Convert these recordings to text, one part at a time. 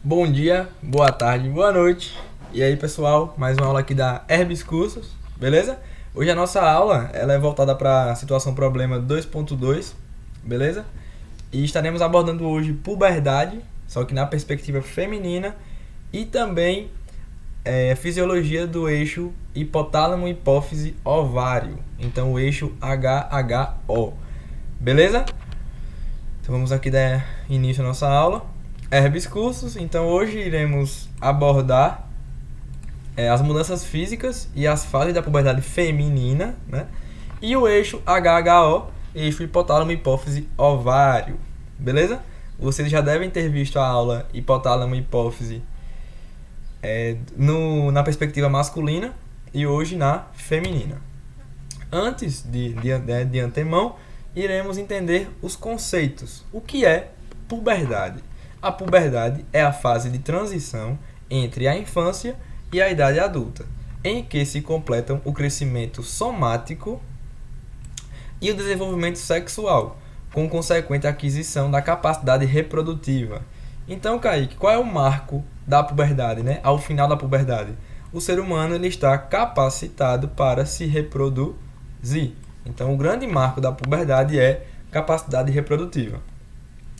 Bom dia, boa tarde, boa noite. E aí, pessoal, mais uma aula aqui da Herbis Cursos, beleza? Hoje a nossa aula ela é voltada para a situação problema 2.2, beleza? E estaremos abordando hoje puberdade, só que na perspectiva feminina, e também fisiologia do eixo hipotálamo, hipófise, ovário. Então, o eixo HHO, beleza? Então, vamos aqui dar início à nossa aula. Herbis Cursos, então hoje iremos abordar as mudanças físicas e as fases da puberdade feminina, né? E o eixo HHO, eixo hipotálamo, hipófise, ovário, beleza? Vocês já devem ter visto a aula hipotálamo, hipófise na perspectiva masculina e hoje na feminina. Antes de antemão, iremos entender os conceitos. O que é puberdade? A puberdade é a fase de transição entre a infância e a idade adulta, em que se completam o crescimento somático e o desenvolvimento sexual, com consequente aquisição da capacidade reprodutiva. Então, Kaique, qual é o marco da puberdade, né? Ao final da puberdade? O ser humano ele está capacitado para se reproduzir. Então, o grande marco da puberdade é capacidade reprodutiva.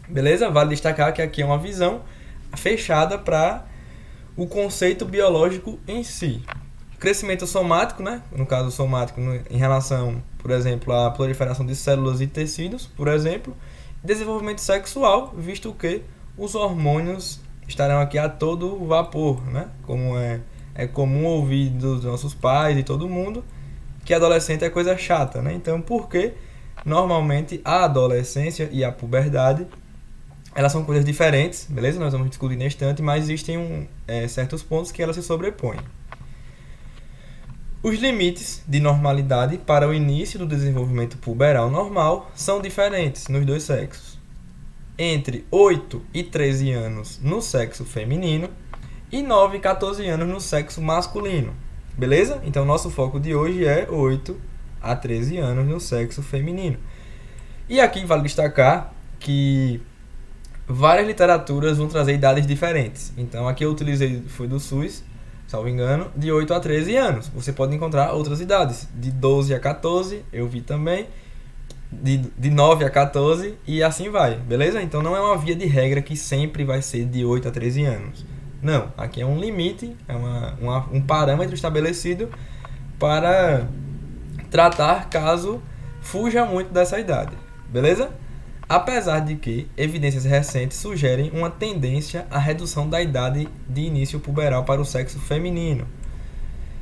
Beleza? Vale destacar que aqui é uma visão fechada para o conceito biológico em si. Crescimento somático, né? No caso somático, em relação, por exemplo, à proliferação de células e tecidos, por exemplo. Desenvolvimento sexual, visto que os hormônios estarão aqui a todo vapor, né? Como é comum ouvir dos nossos pais e todo mundo, que adolescente é coisa chata, né? Então, por que normalmente a adolescência e a puberdade elas são coisas diferentes, beleza? Nós vamos discutir neste instante, mas existem certos pontos que elas se sobrepõem. Os limites de normalidade para o início do desenvolvimento puberal normal são diferentes nos dois sexos. Entre 8 e 13 anos no sexo feminino e 9 e 14 anos no sexo masculino, beleza? Então, nosso foco de hoje é 8 a 13 anos no sexo feminino. E aqui vale destacar que várias literaturas vão trazer idades diferentes. Então, aqui eu utilizei, foi do SUS, salvo engano, de 8 a 13 anos. Você pode encontrar outras idades, de 12 a 14, eu vi também, de 9 a 14 e assim vai, beleza? Então, não é uma via de regra que sempre vai ser de 8 a 13 anos. Não, aqui é um limite, é um parâmetro estabelecido para tratar caso fuja muito dessa idade, beleza? Apesar de que evidências recentes sugerem uma tendência à redução da idade de início puberal para o sexo feminino.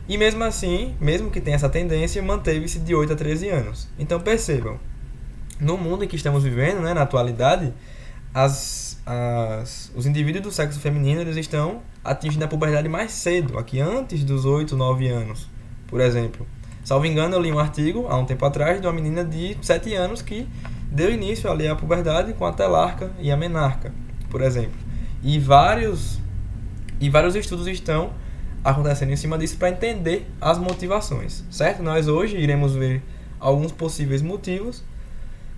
E mesmo assim, mesmo que tenha essa tendência, manteve-se de 8 a 13 anos. Então percebam, no mundo em que estamos vivendo, né, na atualidade, os indivíduos do sexo feminino eles estão atingindo a puberdade mais cedo, aqui antes dos 8, 9 anos, por exemplo. Salvo engano, eu li um artigo há um tempo atrás de uma menina de 7 anos que deu início ali à puberdade com a telarca e a menarca, por exemplo. E vários estudos estão acontecendo em cima disso para entender as motivações, certo? Nós hoje iremos ver alguns possíveis motivos,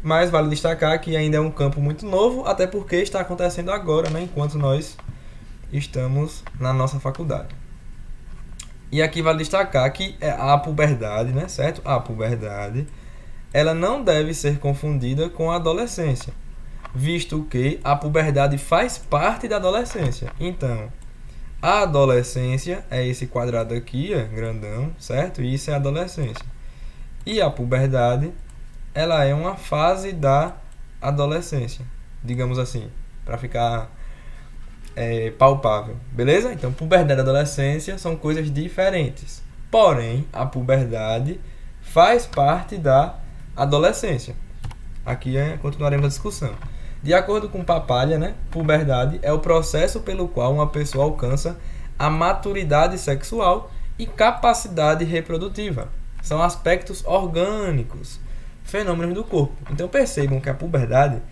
mas vale destacar que ainda é um campo muito novo, até porque está acontecendo agora, né, enquanto nós estamos na nossa faculdade. E aqui vale destacar que a puberdade, né, certo? A puberdade ela não deve ser confundida com a adolescência, visto que a puberdade faz parte da adolescência. Então, a adolescência é esse quadrado aqui, grandão, certo? E isso é a adolescência. E a puberdade, ela é uma fase da adolescência, digamos assim, para ficar palpável, beleza? Então, puberdade e adolescência são coisas diferentes. Porém, a puberdade faz parte da adolescência. Aqui continuaremos a discussão. De acordo com Papalha, né, puberdade é o processo pelo qual uma pessoa alcança a maturidade sexual e capacidade reprodutiva. São aspectos orgânicos, fenômenos do corpo. Então percebam que a puberdade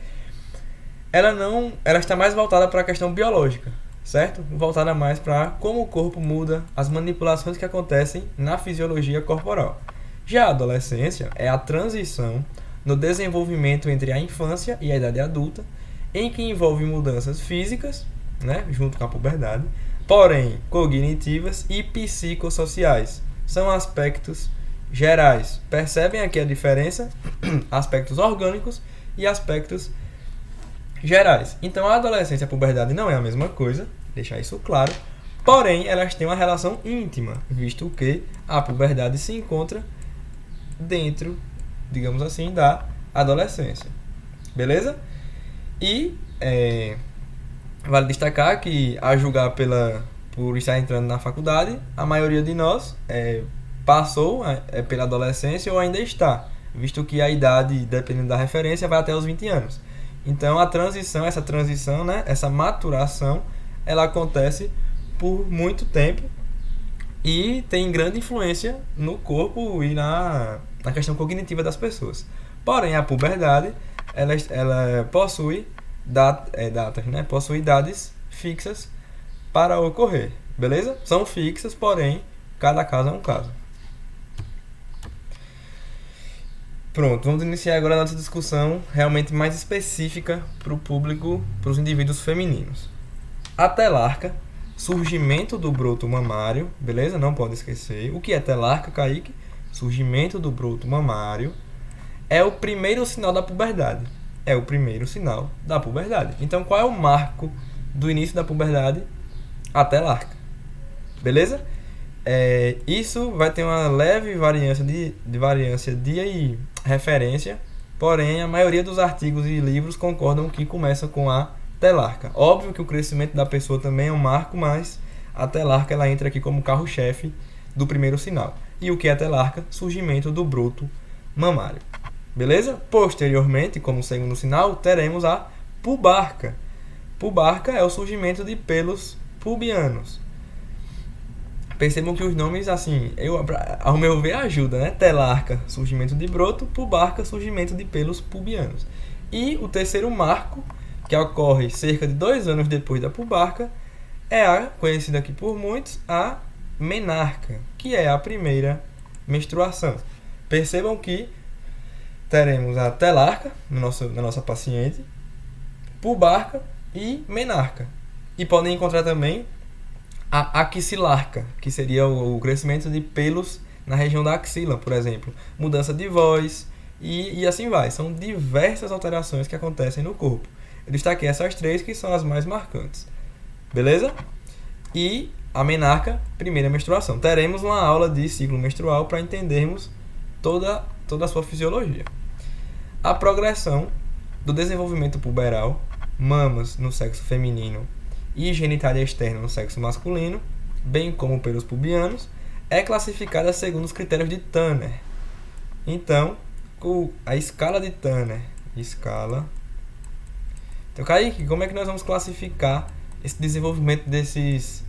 ela está mais voltada para a questão biológica, certo? Voltada mais para como o corpo muda, as manipulações que acontecem na fisiologia corporal. Já a adolescência é a transição no desenvolvimento entre a infância e a idade adulta, em que envolve mudanças físicas, né, junto com a puberdade, porém cognitivas e psicossociais. São aspectos gerais. Percebem aqui a diferença? Aspectos orgânicos e aspectos gerais. Então a adolescência e a puberdade não é a mesma coisa, deixar isso claro, porém elas têm uma relação íntima, visto que a puberdade se encontra dentro, digamos assim, da adolescência. Beleza? E vale destacar que, a julgar por estar entrando na faculdade, a maioria de nós passou pela adolescência ou ainda está, visto que a idade, dependendo da referência, vai até os 20 anos. Então essa transição, né, essa maturação, ela acontece por muito tempo e tem grande influência no corpo e na questão cognitiva das pessoas. Porém, a puberdade, ela possui datas, né? Possui idades fixas para ocorrer, beleza? São fixas, porém, cada caso é um caso. Pronto, vamos iniciar agora a nossa discussão realmente mais específica para o público, para os indivíduos femininos. A telarca, surgimento do broto mamário, beleza? Não pode esquecer. O que é telarca, Kaique? Surgimento do broto mamário é o primeiro sinal da puberdade. É o primeiro sinal da puberdade. Então, qual é o marco do início da puberdade? A telarca. Beleza? Isso vai ter uma leve variância de referência, porém a maioria dos artigos e livros concordam que começa com a telarca. Óbvio que o crescimento da pessoa também é um marco, mas a telarca ela entra aqui como carro-chefe do primeiro sinal. E o que é a telarca? Surgimento do broto mamário. Beleza? Posteriormente, como segundo sinal, teremos a pubarca. Pubarca é o surgimento de pelos pubianos. Percebam que os nomes, assim, ao meu ver, ajudam, né? Telarca, surgimento de broto, pubarca, surgimento de pelos pubianos. E o terceiro marco, que ocorre cerca de 2 anos depois da pubarca, é a, conhecida aqui por muitos, a menarca, que é a primeira menstruação. Percebam que teremos a telarca na nossa paciente, pubarca e menarca. E podem encontrar também a axilarca, que seria o crescimento de pelos na região da axila, por exemplo. Mudança de voz e assim vai. São diversas alterações que acontecem no corpo. Eu destaquei essas 3 que são as mais marcantes. Beleza? E a menarca, primeira menstruação. Teremos uma aula de ciclo menstrual para entendermos toda a sua fisiologia. A progressão do desenvolvimento puberal, mamas no sexo feminino e genitália externa no sexo masculino, bem como pelos pubianos, é classificada segundo os critérios de Tanner. Então, a escala de Tanner, Então, Kaique, como é que nós vamos classificar esse desenvolvimento desses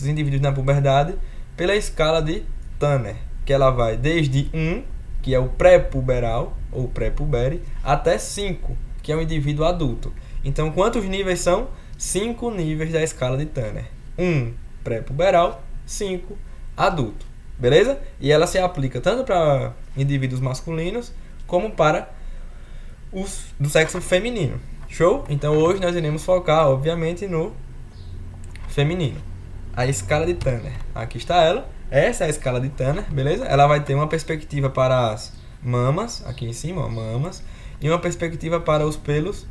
indivíduos na puberdade? Pela escala de Tanner, que ela vai desde 1, que é o pré-puberal, ou pré-pubere, até 5, que é o indivíduo adulto. Então, quantos níveis são? 5 níveis da escala de Tanner. 1, pré-puberal, 5, adulto. Beleza? E ela se aplica tanto para indivíduos masculinos, como para os do sexo feminino. Show? Então, hoje nós iremos focar, obviamente, no feminino. A escala de Tanner. Aqui está ela. Essa é a escala de Tanner, beleza? Ela vai ter uma perspectiva para as mamas, aqui em cima, ó, mamas, e uma perspectiva para os pelos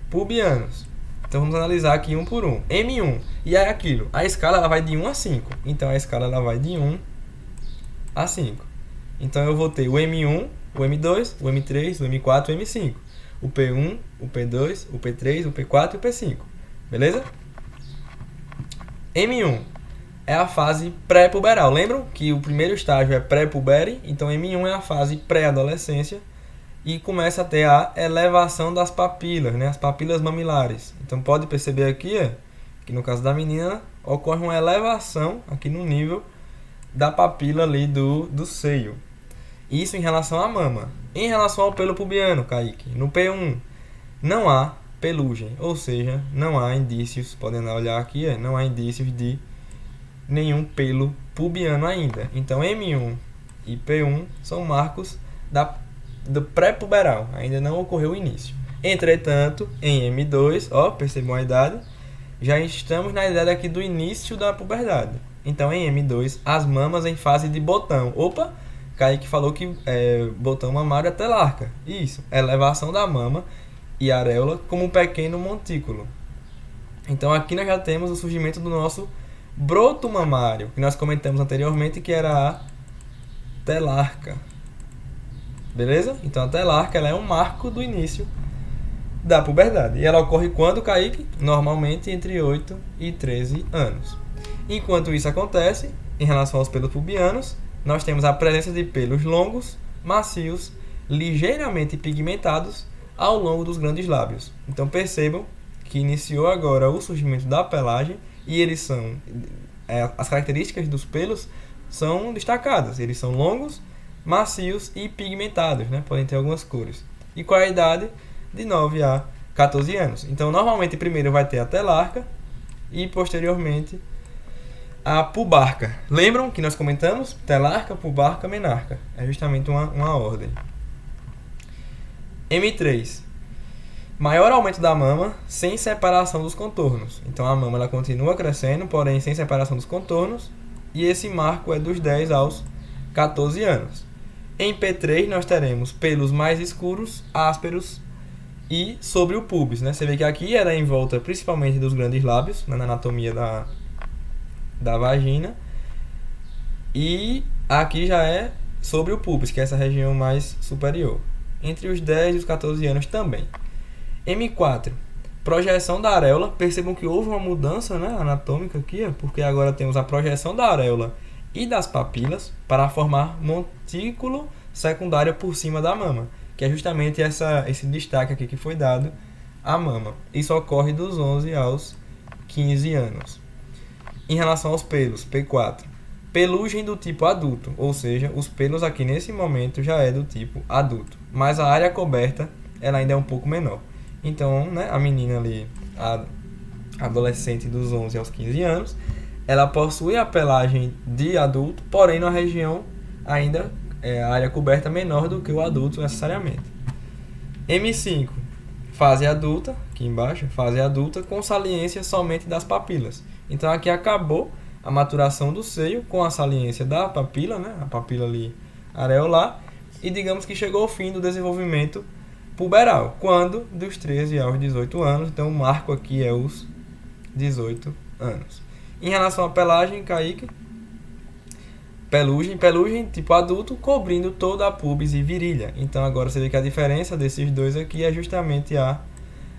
pubianos. Então vamos analisar aqui um por um. M1, e é aquilo, a escala ela vai de 1 a 5. Então a escala ela vai de 1 a 5. Então eu vou ter o M1, o M2, o M3, o M4 e o M5. O P1, o P2, o P3, o P4 e o P5. Beleza? M1 é a fase pré-puberal. Lembram que o primeiro estágio é pré-pubere? Então M1 é a fase pré-adolescência e começa a ter a elevação das papilas, né? As papilas mamilares. Então pode perceber aqui, que no caso da menina, ocorre uma elevação aqui no nível da papila ali do seio. Isso em relação à mama. Em relação ao pelo pubiano, Kaique, no P1 não há pelugem, ou seja, não há indícios, podem olhar aqui, não há indícios de nenhum pelo pubiano ainda. Então M1 e P1 são marcos do pré-puberal, ainda não ocorreu o início. Entretanto, em M2, percebam a idade, já estamos na ideia aqui do início da puberdade. Então, em M2, as mamas em fase de botão. Opa! Kaique falou que botão mamário é telarca. Isso, elevação da mama e areola como um pequeno montículo. Então, aqui nós já temos o surgimento do nosso broto mamário, que nós comentamos anteriormente, que era a telarca. Beleza? Então, a telarca ela é um marco do início da puberdade. E ela ocorre quando, Kaique? Normalmente entre 8 e 13 anos. Enquanto isso acontece, em relação aos pelos pubianos, nós temos a presença de pelos longos, macios, ligeiramente pigmentados ao longo dos grandes lábios. Então percebam que iniciou agora o surgimento da pelagem e eles são... as características dos pelos são destacadas. Eles são longos, macios e pigmentados, né? Podem ter algumas cores. E qual é a idade? De 9 a 14 anos. Então, normalmente, primeiro vai ter a telarca e, posteriormente, a pubarca. Lembram que nós comentamos? Telarca, pubarca, menarca. É justamente uma ordem. M3. Maior aumento da mama sem separação dos contornos. Então, a mama ela continua crescendo, porém sem separação dos contornos. E esse marco é dos 10 aos 14 anos. Em P3, nós teremos pelos mais escuros, ásperos e sobre o pubis, né? Você vê que aqui era em volta principalmente dos grandes lábios, né? Na anatomia da vagina. E aqui já é sobre o pubis, que é essa região mais superior. Entre os 10 e os 14 anos também. M4. Projeção da areola. Percebam que houve uma mudança, né, anatômica aqui, porque agora temos a projeção da areola e das papilas para formar montículo secundário por cima da mama, que é justamente esse destaque aqui que foi dado à mama. Isso ocorre dos 11 aos 15 anos. Em relação aos pelos, P4. Pelugem do tipo adulto, ou seja, os pelos aqui nesse momento já é do tipo adulto, mas a área coberta ela ainda é um pouco menor. Então, né, a menina ali, a adolescente dos 11 aos 15 anos, ela possui a pelagem de adulto, porém na região ainda a área coberta menor do que o adulto necessariamente. M5, fase adulta, aqui embaixo, fase adulta com saliência somente das papilas. Então aqui acabou a maturação do seio com a saliência da papila, né, a papila ali areolar, e digamos que chegou ao fim do desenvolvimento puberal, quando dos 13 aos 18 anos, então o marco aqui é os 18 anos. Em relação à pelagem, Kaique, pelugem tipo adulto, cobrindo toda a pubis e virilha. Então agora você vê que a diferença desses dois aqui é justamente a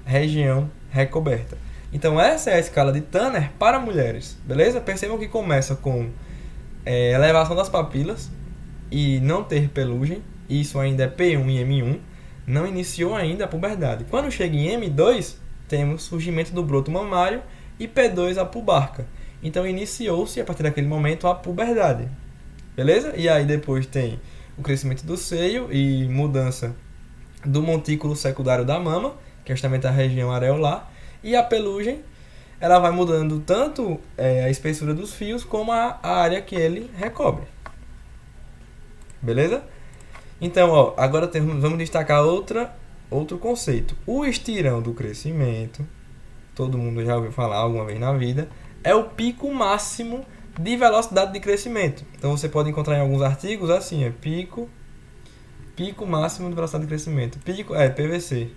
região recoberta. Então essa é a escala de Tanner para mulheres, beleza? Percebam que começa com elevação das papilas e não ter pelugem. Isso ainda é P1 e M1. Não iniciou ainda a puberdade. Quando chega em M2, temos surgimento do broto mamário e P2 a pubarca. Então iniciou-se a partir daquele momento a puberdade. Beleza? E aí depois tem o crescimento do seio e mudança do montículo secundário da mama, que é justamente a região areolar, e a pelugem, ela vai mudando tanto a espessura dos fios como a área que ele recobre. Beleza? Então, ó, agora vamos destacar outro conceito. O estirão do crescimento, todo mundo já ouviu falar alguma vez na vida, é o pico máximo de velocidade de crescimento. Então você pode encontrar em alguns artigos assim, pico máximo de velocidade de crescimento. PVC.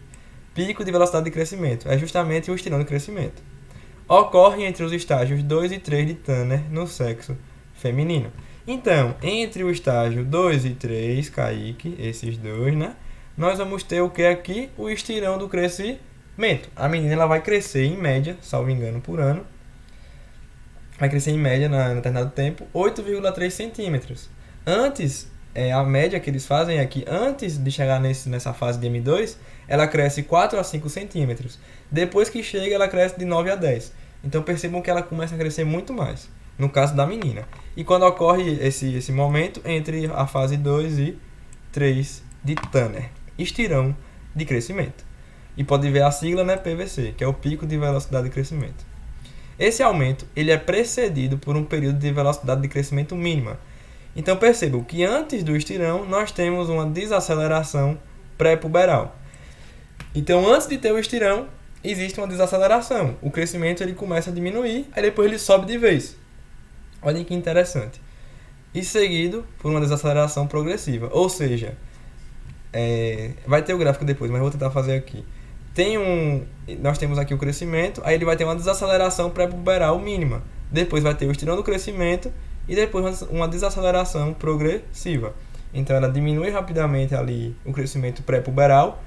Pico de velocidade de crescimento. É justamente o estirão de crescimento. Ocorre entre os estágios 2 e 3 de Tanner no sexo feminino. Então, entre o estágio 2 e 3, Kaique, esses dois, né? Nós vamos ter o que aqui? O estirão do crescimento. A menina ela vai crescer em média, salvo engano, por ano. Vai crescer em média, em determinado tempo, 8,3 centímetros. Antes, a média que eles fazem é que antes de chegar nessa fase de M2, ela cresce 4 a 5 centímetros. Depois que chega, ela cresce de 9 a 10. Então percebam que ela começa a crescer muito mais, no caso da menina. E quando ocorre esse momento entre a fase 2 e 3 de Tanner, estirão de crescimento. E pode ver a sigla, né, PVC, que é o pico de velocidade de crescimento. Esse aumento ele é precedido por um período de velocidade de crescimento mínima. Então percebam que antes do estirão nós temos uma desaceleração pré-puberal. Então antes de ter o estirão, existe uma desaceleração. O crescimento ele começa a diminuir, aí depois ele sobe de vez. Olhem que interessante. E seguido por uma desaceleração progressiva. Ou seja, vai ter o gráfico depois, mas eu vou tentar fazer aqui. Nós temos aqui o crescimento, aí ele vai ter uma desaceleração pré-puberal mínima. Depois vai ter o estirão do crescimento e depois uma desaceleração progressiva. Então ela diminui rapidamente ali o crescimento pré-puberal,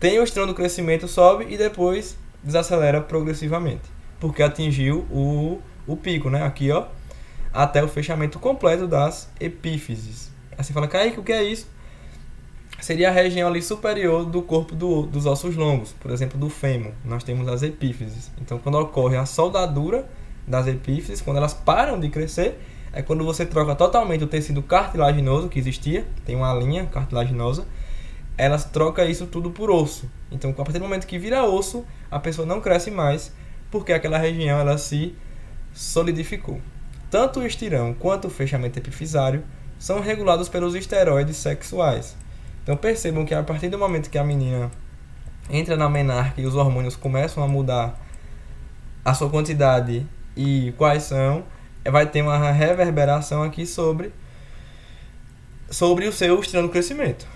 tem o estirão do crescimento, sobe e depois desacelera progressivamente. Porque atingiu o pico, né? Aqui, ó, até o fechamento completo das epífises. Aí você fala, Kaique, o que é isso? Seria a região ali superior do corpo dos ossos longos, por exemplo, do fêmur. Nós temos as epífises. Então, quando ocorre a soldadura das epífises, quando elas param de crescer, é quando você troca totalmente o tecido cartilaginoso que existia, tem uma linha cartilaginosa, elas trocam isso tudo por osso. Então, a partir do momento que vira osso, a pessoa não cresce mais, porque aquela região ela se solidificou. Tanto o estirão quanto o fechamento epifisário são regulados pelos esteroides sexuais. Então percebam que a partir do momento que a menina entra na menarca e os hormônios começam a mudar a sua quantidade e quais são, vai ter uma reverberação aqui sobre o seu estirão do crescimento.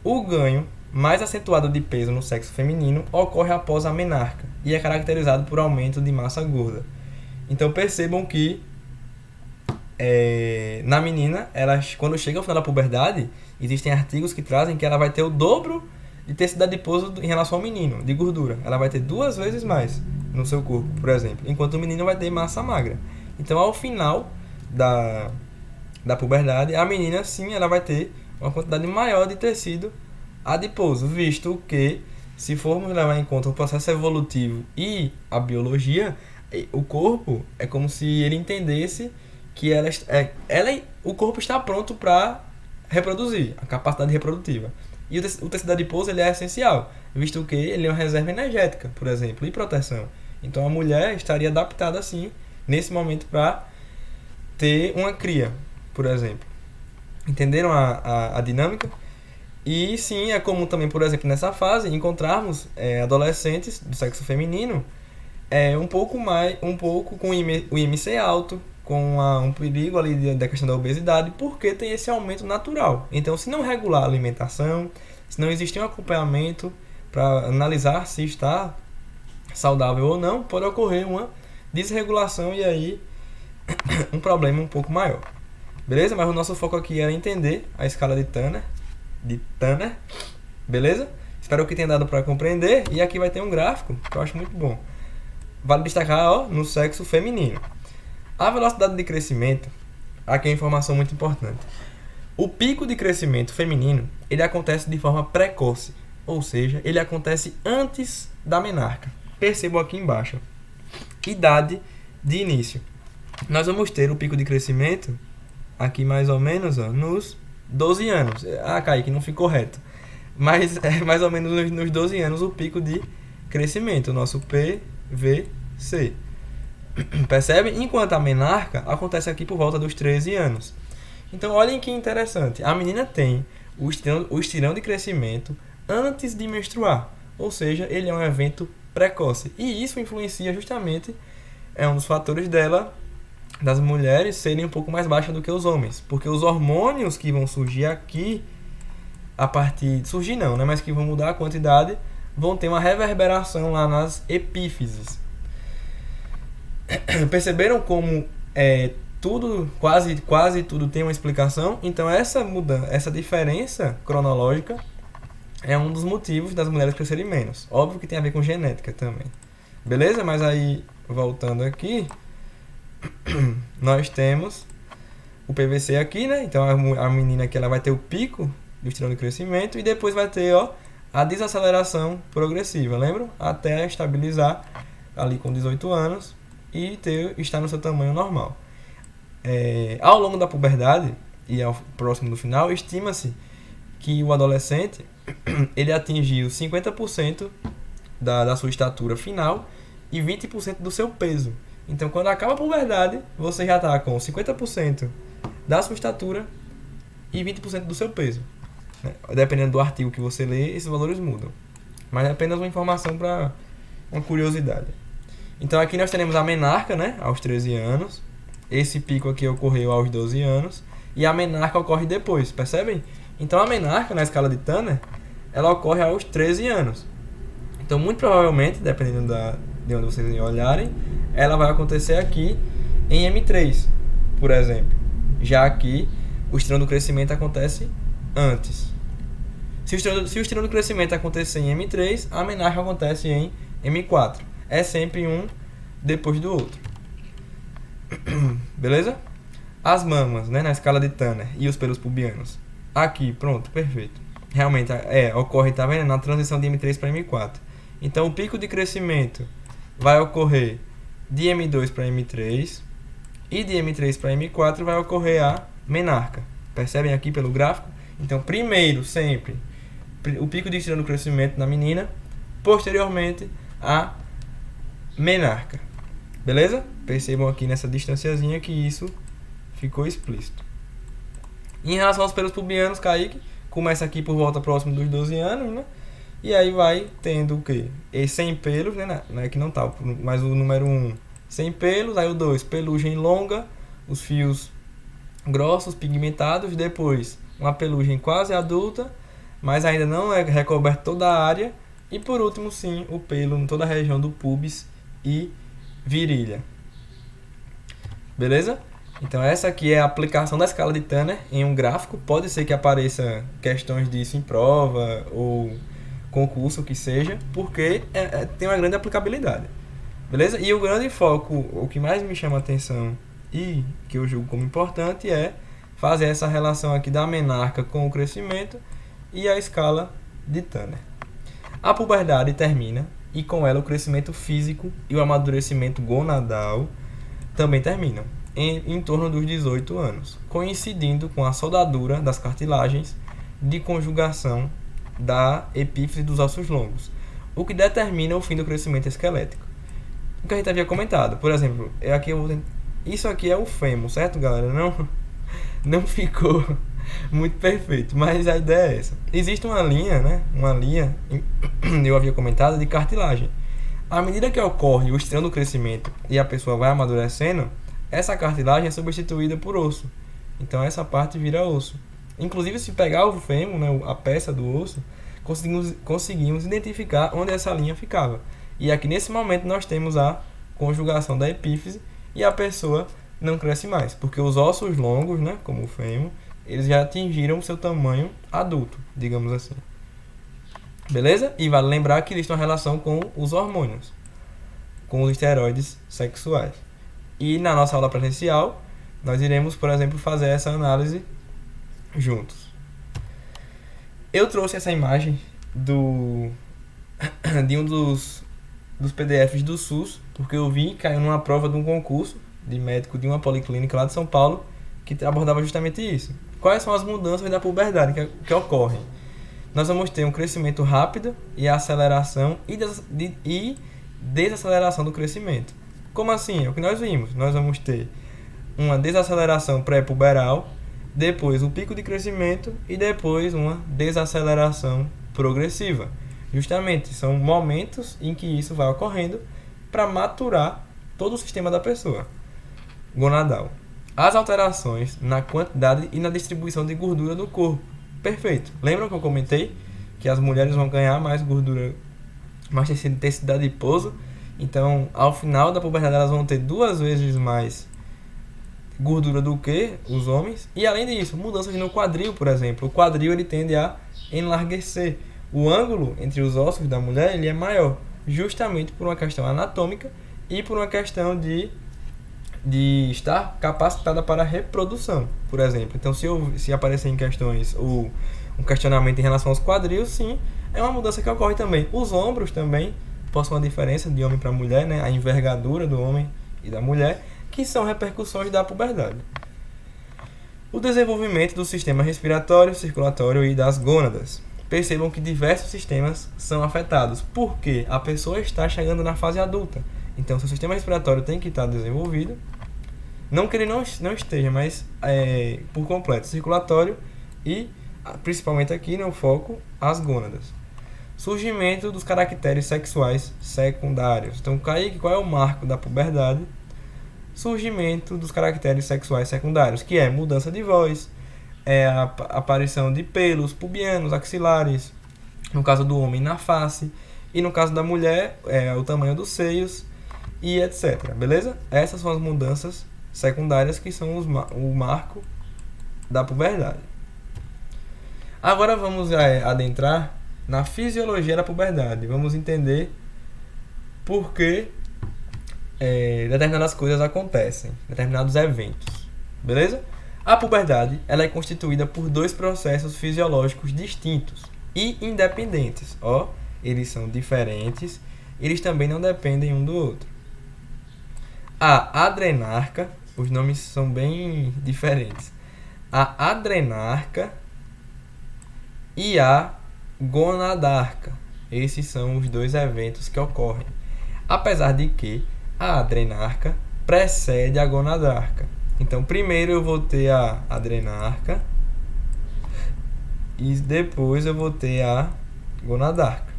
O ganho mais acentuado de peso no sexo feminino ocorre após a menarca e é caracterizado por aumento de massa gorda. Então percebam que na menina, quando chega ao final da puberdade, existem artigos que trazem que ela vai ter o dobro de tecido adiposo em relação ao menino, de gordura. Ela vai ter 2 vezes mais no seu corpo, por exemplo, enquanto o menino vai ter massa magra. Então, ao final da puberdade, a menina, sim, ela vai ter uma quantidade maior de tecido adiposo, visto que, se formos levar em conta o processo evolutivo e a biologia, o corpo é como se ele entendesse que o corpo está pronto para reproduzir, a capacidade reprodutiva. E o tecido adiposo ele é essencial, visto que ele é uma reserva energética, por exemplo, e proteção. Então a mulher estaria adaptada assim, nesse momento, para ter uma cria, por exemplo. Entenderam a dinâmica? E sim, é comum também, por exemplo, nessa fase, encontrarmos adolescentes do sexo feminino um pouco com o IMC alto, com um perigo ali da questão da obesidade, porque tem esse aumento natural. Então, se não regular a alimentação, se não existir um acompanhamento para analisar se está saudável ou não, pode ocorrer uma desregulação e aí um problema um pouco maior. Beleza? Mas o nosso foco aqui era entender a escala de Tanner. Beleza? Espero que tenha dado para compreender. E aqui vai ter um gráfico que eu acho muito bom. Vale destacar, no sexo feminino. A velocidade de crescimento, aqui é uma informação muito importante. O pico de crescimento feminino, ele acontece de forma precoce, ou seja, ele acontece antes da menarca. Percebam aqui embaixo. Idade de início. Nós vamos ter o pico de crescimento aqui mais ou menos nos 12 anos. Kaique, não ficou reto. Mas é mais ou menos nos 12 anos o pico de crescimento, o nosso PVC. Percebe? Enquanto a menarca acontece aqui por volta dos 13 anos. Então, olhem que interessante. A menina tem o estirão de crescimento antes de menstruar. Ou seja, ele é um evento precoce. E isso influencia justamente, é um dos fatores das mulheres serem um pouco mais baixas do que os homens. Porque os hormônios que vão surgir aqui, surgir não, né? Mas que vão mudar a quantidade, vão ter uma reverberação lá nas epífises. Perceberam como quase tudo tem uma explicação? Então essa diferença cronológica é um dos motivos das mulheres crescerem menos. Óbvio que tem a ver com genética também. Beleza? Mas aí, voltando aqui, nós temos o PVC aqui, né? Então a menina aqui ela vai ter o pico do estirão de crescimento e depois vai ter a desaceleração progressiva, lembram? Até estabilizar ali com 18 anos e estar no seu tamanho normal. Ao longo da puberdade e ao próximo do final, estima-se que o adolescente ele atingiu 50% da sua estatura final e 20% do seu peso. Então, quando acaba a puberdade, você já está com 50% da sua estatura e 20% do seu peso. Dependendo do artigo que você lê, esses valores mudam. Mas é apenas uma informação para uma curiosidade. Então aqui nós teremos a menarca, né, aos 13 anos. Esse pico aqui ocorreu aos 12 anos. E a menarca ocorre depois, percebem? Então a menarca, na escala de Tanner, ela ocorre aos 13 anos. Então muito provavelmente, dependendo de onde vocês olharem, ela vai acontecer aqui em M3, por exemplo. Já aqui, o estímulo do crescimento acontece antes. Se o estímulo do crescimento acontecer em M3, a menarca acontece em M4. É sempre um depois do outro. Beleza? As mamas, né, na escala de Tanner e os pelos pubianos. Aqui, pronto, perfeito. Realmente, ocorre, tá vendo? Na transição de M3 para M4. Então, o pico de crescimento vai ocorrer de M2 para M3 e de M3 para M4 vai ocorrer a menarca. Percebem aqui pelo gráfico? Então, primeiro, sempre, o pico de estímulo do crescimento na menina, posteriormente, a menarca. Beleza? Percebam aqui nessa distanciazinha que isso ficou explícito. Em relação aos pelos pubianos, Kaique, começa aqui por volta próximo dos 12 anos, né? E aí vai tendo o quê? E 100 pelos, né? Não é que não tá, mas o número 1, 100 pelos, aí o 2, pelugem longa, os fios grossos, pigmentados, depois uma pelugem quase adulta, mas ainda não é recoberto toda a área, e por último, sim, o pelo em toda a região do pubis e virilha. Beleza? Então essa aqui é a aplicação da escala de Tanner em um gráfico. Pode ser que apareça questões disso em prova ou concurso, que seja, porque tem uma grande aplicabilidade. Beleza? E o grande foco, o que mais me chama a atenção e que eu julgo como importante é fazer essa relação aqui da menarca com o crescimento e a escala de Tanner. A puberdade termina e com ela o crescimento físico e o amadurecimento gonadal também terminam em torno dos 18 anos, coincidindo com a soldadura das cartilagens de conjugação da epífise dos ossos longos, o que determina o fim do crescimento esquelético. O que a gente havia comentado, por exemplo, isso aqui é o fêmur, certo, galera? Não ficou muito perfeito, mas a ideia é essa. Existe uma linha, né? Uma linha, eu havia comentado, de cartilagem. À medida que ocorre o estrão do crescimento e a pessoa vai amadurecendo, essa cartilagem é substituída por osso. Então essa parte vira osso. Inclusive, se pegar o fêmur, né, a peça do osso, conseguimos identificar onde essa linha ficava. E aqui nesse momento nós temos a conjugação da epífise e a pessoa não cresce mais, porque os ossos longos, né, como o fêmur, eles já atingiram o seu tamanho adulto, digamos assim. Beleza? E vale lembrar que existe uma relação com os hormônios, com os esteroides sexuais. E na nossa aula presencial, nós iremos, por exemplo, fazer essa análise juntos. Eu trouxe essa imagem de um dos PDFs do SUS, porque eu vi, caiu numa prova de um concurso de médico de uma policlínica lá de São Paulo, que abordava justamente isso. Quais são as mudanças da puberdade que ocorrem? Nós vamos ter um crescimento rápido e aceleração e desaceleração do crescimento. Como assim? É o que nós vimos. Nós vamos ter uma desaceleração pré-puberal, depois um pico de crescimento e depois uma desaceleração progressiva. Justamente, são momentos em que isso vai ocorrendo para maturar todo o sistema da pessoa gonadal. As alterações na quantidade e na distribuição de gordura do corpo. Perfeito. Lembram que eu comentei que as mulheres vão ganhar mais gordura, mais densidade adiposo? Então, ao final da puberdade, elas vão ter 2 vezes mais gordura do que os homens. E além disso, mudanças no quadril, por exemplo. O quadril ele tende a enlarguecer. O ângulo entre os ossos da mulher ele é maior, justamente por uma questão anatômica e por uma questão de estar capacitada para a reprodução, por exemplo. Então, se aparecer em questões ou um questionamento em relação aos quadris, sim, é uma mudança que ocorre também. Os ombros também possuem uma diferença de homem para mulher, né? A envergadura do homem e da mulher, que são repercussões da puberdade. O desenvolvimento do sistema respiratório, circulatório e das gônadas. Percebam que diversos sistemas são afetados, porque a pessoa está chegando na fase adulta. Então, seu sistema respiratório tem que estar desenvolvido. Não que ele não esteja, mas por completo. Circulatório e, principalmente aqui, no foco, as gônadas. Surgimento dos caracteres sexuais secundários. Então, Kaique, qual é o marco da puberdade? Surgimento dos caracteres sexuais secundários, que é mudança de voz, é a aparição de pelos pubianos, axilares, no caso do homem na face, e no caso da mulher é o tamanho dos seios e etc. Beleza? Essas são as mudanças secundárias que são o marco da puberdade. Agora vamos adentrar na fisiologia da puberdade. Vamos entender por que determinadas coisas acontecem, determinados eventos. Beleza? A puberdade ela é constituída por dois processos fisiológicos distintos e independentes. Ó, eles são diferentes, eles também não dependem um do outro. A adrenarca, os nomes são bem diferentes. A adrenarca e a gonadarca. Esses são os dois eventos que ocorrem. Apesar de que a adrenarca precede a gonadarca. Então, primeiro eu vou ter a adrenarca e depois eu vou ter a gonadarca.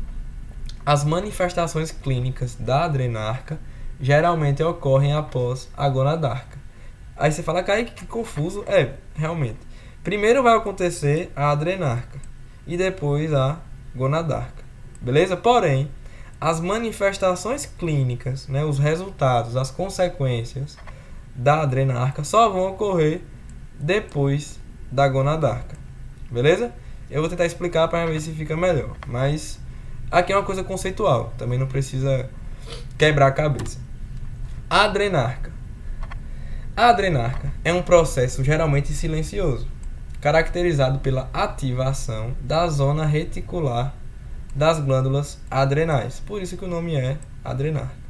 As manifestações clínicas da adrenarca geralmente ocorrem após a gonadarca. Aí você fala, Kaique, que confuso. Realmente. Primeiro vai acontecer a adrenarca e depois a gonadarca. Beleza? Porém, as manifestações clínicas, né, os resultados, as consequências da adrenarca só vão ocorrer depois da gonadarca. Beleza? Eu vou tentar explicar para ver se fica melhor. Mas aqui é uma coisa conceitual. Também não precisa quebrar a cabeça. A adrenarca. A adrenarca é um processo geralmente silencioso, caracterizado pela ativação da zona reticular das glândulas adrenais. Por isso que o nome é adrenarca.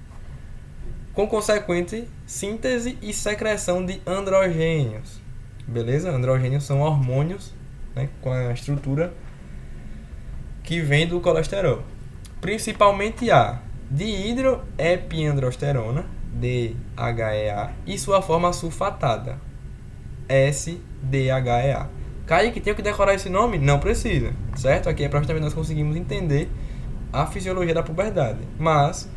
Com consequente síntese e secreção de androgênios. Beleza? Androgênios são hormônios, né, com a estrutura que vem do colesterol. Principalmente a dihidroepiandrosterona, DHEA, e sua forma sulfatada, SDHEA. Kaique, tem que decorar esse nome? Não precisa, certo? Aqui é para justamente nós conseguimos entender a fisiologia da puberdade. Mas,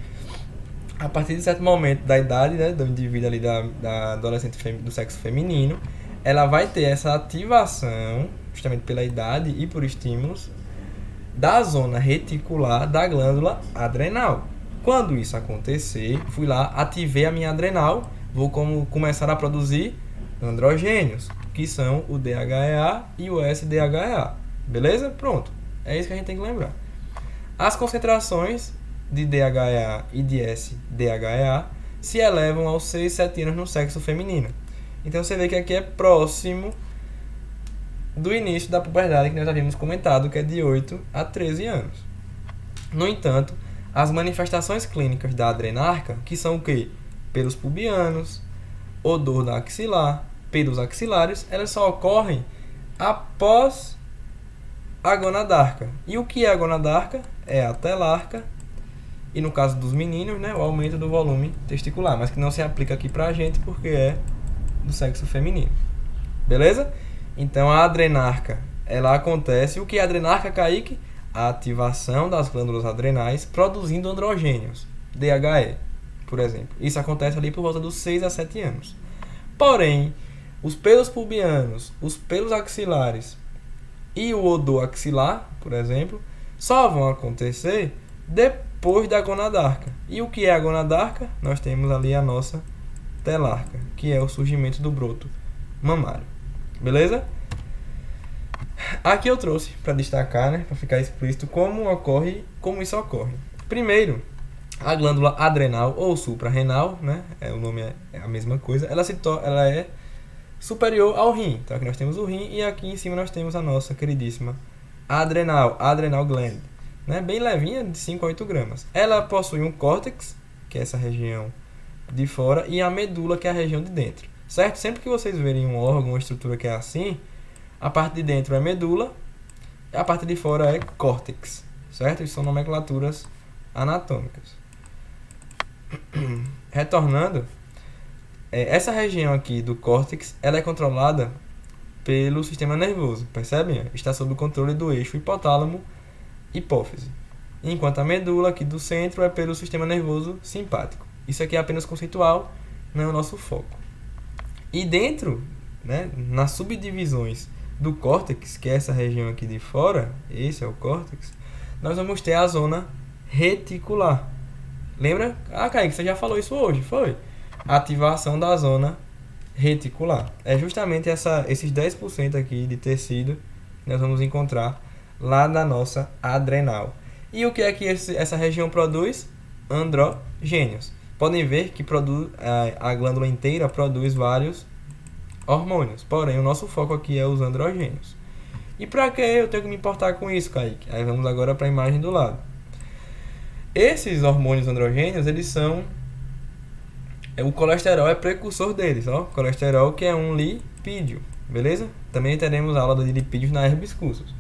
a partir de certo momento da idade, né, do indivíduo ali da adolescente do sexo feminino, ela vai ter essa ativação, justamente pela idade e por estímulos, da zona reticular da glândula adrenal. Quando isso acontecer, fui lá, ativei a minha adrenal, vou começar a produzir androgênios, que são o DHEA e o SDHEA. Beleza? Pronto. É isso que a gente tem que lembrar. As concentrações de DHEA e de SDHEA se elevam aos 6, 7 anos no sexo feminino. Então você vê que aqui é próximo do início da puberdade que nós havíamos comentado, que é de 8 a 13 anos. No entanto, as manifestações clínicas da adrenarca, que são o quê? Pelos pubianos, odor da axilar, pelos axilares, elas só ocorrem após a gonadarca. E o que é a gonadarca? É a telarca, e no caso dos meninos, né, o aumento do volume testicular, mas que não se aplica aqui pra gente porque é do sexo feminino. Beleza? Então a adrenarca, ela acontece. O que é a adrenarca, Kaique? A ativação das glândulas adrenais produzindo androgênios, DHE, por exemplo. Isso acontece ali por volta dos 6 a 7 anos. Porém, os pelos pubianos, os pelos axilares e o odor axilar, por exemplo, só vão acontecer depois da gonadarca. E o que é a gonadarca? Nós temos ali a nossa telarca, que é o surgimento do broto mamário. Beleza? Aqui eu trouxe para destacar, né, para ficar explícito como isso ocorre. Primeiro, a glândula adrenal ou suprarrenal, né, o nome é a mesma coisa, ela é superior ao rim. Então aqui nós temos o rim e aqui em cima nós temos a nossa queridíssima adrenal gland, né, bem levinha, de 5 a 8 gramas. Ela possui um córtex, que é essa região de fora, e a medula, que é a região de dentro. Certo? Sempre que vocês verem um órgão, uma estrutura que é assim, a parte de dentro é medula e a parte de fora é córtex. Certo? Isso são nomenclaturas anatômicas. Retornando, essa região aqui do córtex, ela é controlada pelo sistema nervoso. Percebem? Está sob o controle do eixo hipotálamo-hipófise. enquanto a medula aqui do centro é pelo sistema nervoso simpático. Isso aqui é apenas conceitual, não é o nosso foco. E dentro, né, nas subdivisões do córtex, que é essa região aqui de fora, esse é o córtex, nós vamos ter a zona reticular. Lembra? Ah, Kaique, você já falou isso hoje, foi? Ativação da zona reticular. É justamente esses 10% aqui de tecido que nós vamos encontrar lá na nossa adrenal. E o que é que essa região produz? Androgênios. Podem ver que a glândula inteira produz vários hormônios. Porém, o nosso foco aqui é os androgênios. E para que eu tenho que me importar com isso, Kaique? Aí vamos agora para a imagem do lado. Esses hormônios androgênios, eles são... O colesterol é precursor deles, ó. Colesterol que é um lipídio, beleza? Também teremos aula de lipídios na Herbis Cursos.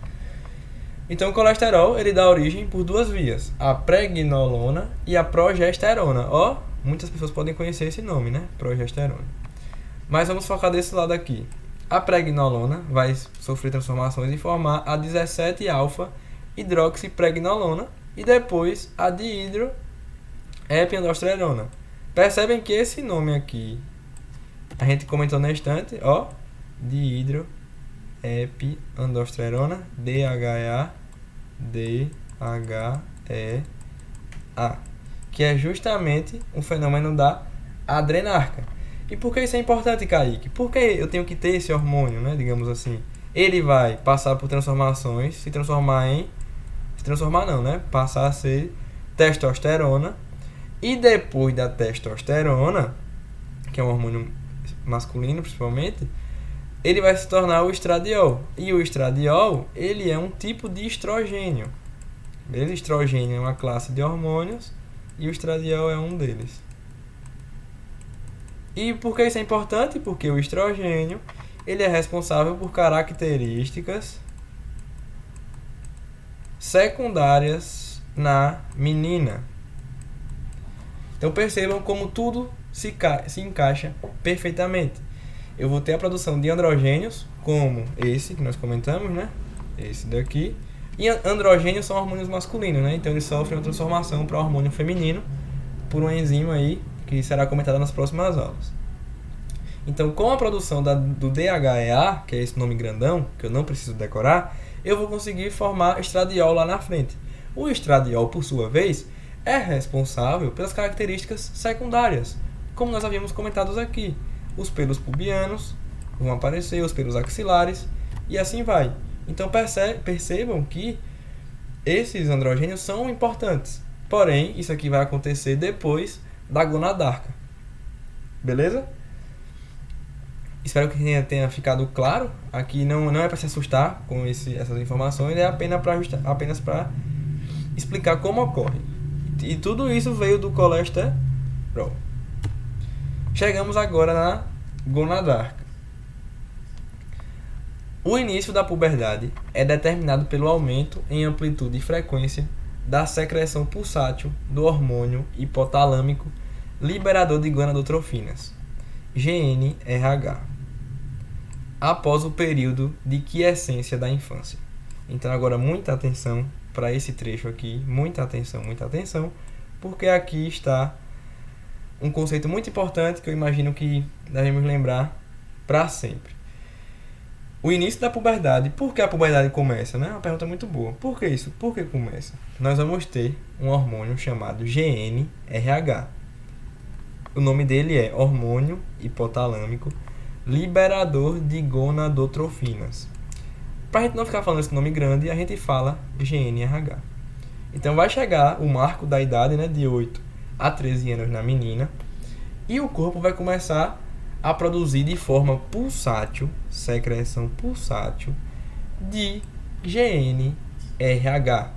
Então o colesterol, ele dá origem por duas vias, a pregnenolona e a progesterona. Ó, muitas pessoas podem conhecer esse nome, né? Progesterona. Mas vamos focar desse lado aqui. A pregnenolona vai sofrer transformações e formar a 17-alfa-hidroxipregnolona e depois a dihidroepiandrosterona. Percebem que esse nome aqui, a gente comentou na estante, ó, dihidroepiandrosterona, DHEA, que é justamente um fenômeno da adrenarca. E por que isso é importante, Kaique? Porque eu tenho que ter esse hormônio, né, digamos assim. Ele vai passar por transformações, passar a ser testosterona. E depois da testosterona, que é um hormônio masculino principalmente, ele vai se tornar o estradiol. E o estradiol, ele é um tipo de estrogênio. Beleza? Estrogênio é uma classe de hormônios e o estradiol é um deles. E por que isso é importante? Porque o estrogênio, ele é responsável por características secundárias na menina. Então percebam como tudo se encaixa perfeitamente. Eu vou ter a produção de androgênios, como esse que nós comentamos, né? Esse daqui. E androgênios são hormônios masculinos, né? Então eles sofrem uma transformação para hormônio feminino por uma enzima aí que será comentada nas próximas aulas. Então, com a produção do DHEA, que é esse nome grandão, que eu não preciso decorar, eu vou conseguir formar estradiol lá na frente. O estradiol, por sua vez, é responsável pelas características secundárias, como nós havíamos comentado aqui. Os pelos pubianos vão aparecer, os pelos axilares, e assim vai. Então percebam que esses androgênios são importantes. Porém, isso aqui vai acontecer depois da gonadarca. Beleza? Espero que tenha ficado claro. Aqui não é para se assustar com essas informações, é apenas para explicar como ocorre. E tudo isso veio do colesterol. Chegamos agora na gonadarca. O início da puberdade é determinado pelo aumento em amplitude e frequência da secreção pulsátil do hormônio hipotalâmico liberador de gonadotrofinas, GnRH, após o período de quiescência da infância. Então agora muita atenção para esse trecho aqui, muita atenção, porque aqui está um conceito muito importante que eu imagino que devemos lembrar para sempre. O início da puberdade. Por que a puberdade começa? Né? Uma pergunta muito boa. Por que isso? Por que começa? Nós vamos ter um hormônio chamado GnRH. O nome dele é hormônio hipotalâmico liberador de gonadotrofinas. Para a gente não ficar falando esse nome grande, a gente fala GnRH. Então vai chegar o marco da idade, né, de 8 a 13 anos na menina, e o corpo vai começar a produzir de forma pulsátil, secreção pulsátil, de GnRH.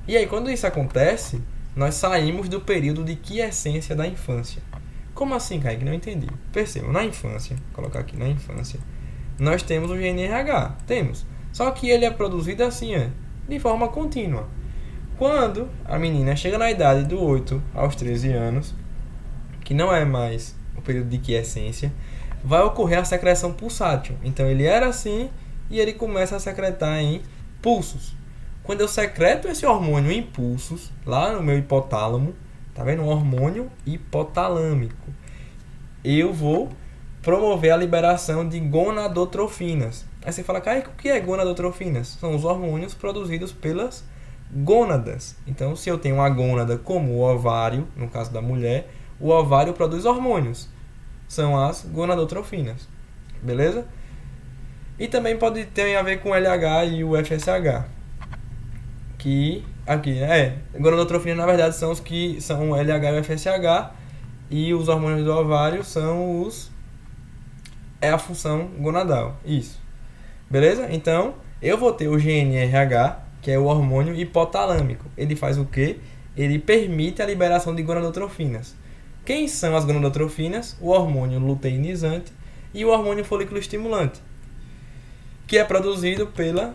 E aí, quando isso acontece, nós saímos do período de quiescência da infância. Como assim, Kaique? Não entendi. Percebam, na infância, vou colocar aqui na infância, nós temos o GnRH, temos. Só que ele é produzido assim, de forma contínua. Quando a menina chega na idade do 8 aos 13 anos, que não é mais o período de quiescência, vai ocorrer a secreção pulsátil. Então ele era assim e ele começa a secretar em pulsos. Quando eu secreto esse hormônio em impulsos, lá no meu hipotálamo, tá vendo? Um hormônio hipotalâmico. Eu vou promover a liberação de gonadotrofinas. Aí você fala, cara, o que é gonadotrofinas? São os hormônios produzidos pelas gônadas. Então, se eu tenho uma gônada como o ovário, no caso da mulher, o ovário produz hormônios. São as gonadotrofinas. Beleza? E também pode ter a ver com o LH e o FSH. Que aqui, gonadotrofinas na verdade são os que são o LH e o FSH, e os hormônios do ovário são a função gonadal. Isso. Beleza? Então, eu vou ter o GNRH, que é o hormônio hipotalâmico. Ele faz o quê? Ele permite a liberação de gonadotrofinas. Quem são as gonadotrofinas? O hormônio luteinizante e o hormônio folículo estimulante, que é produzido pela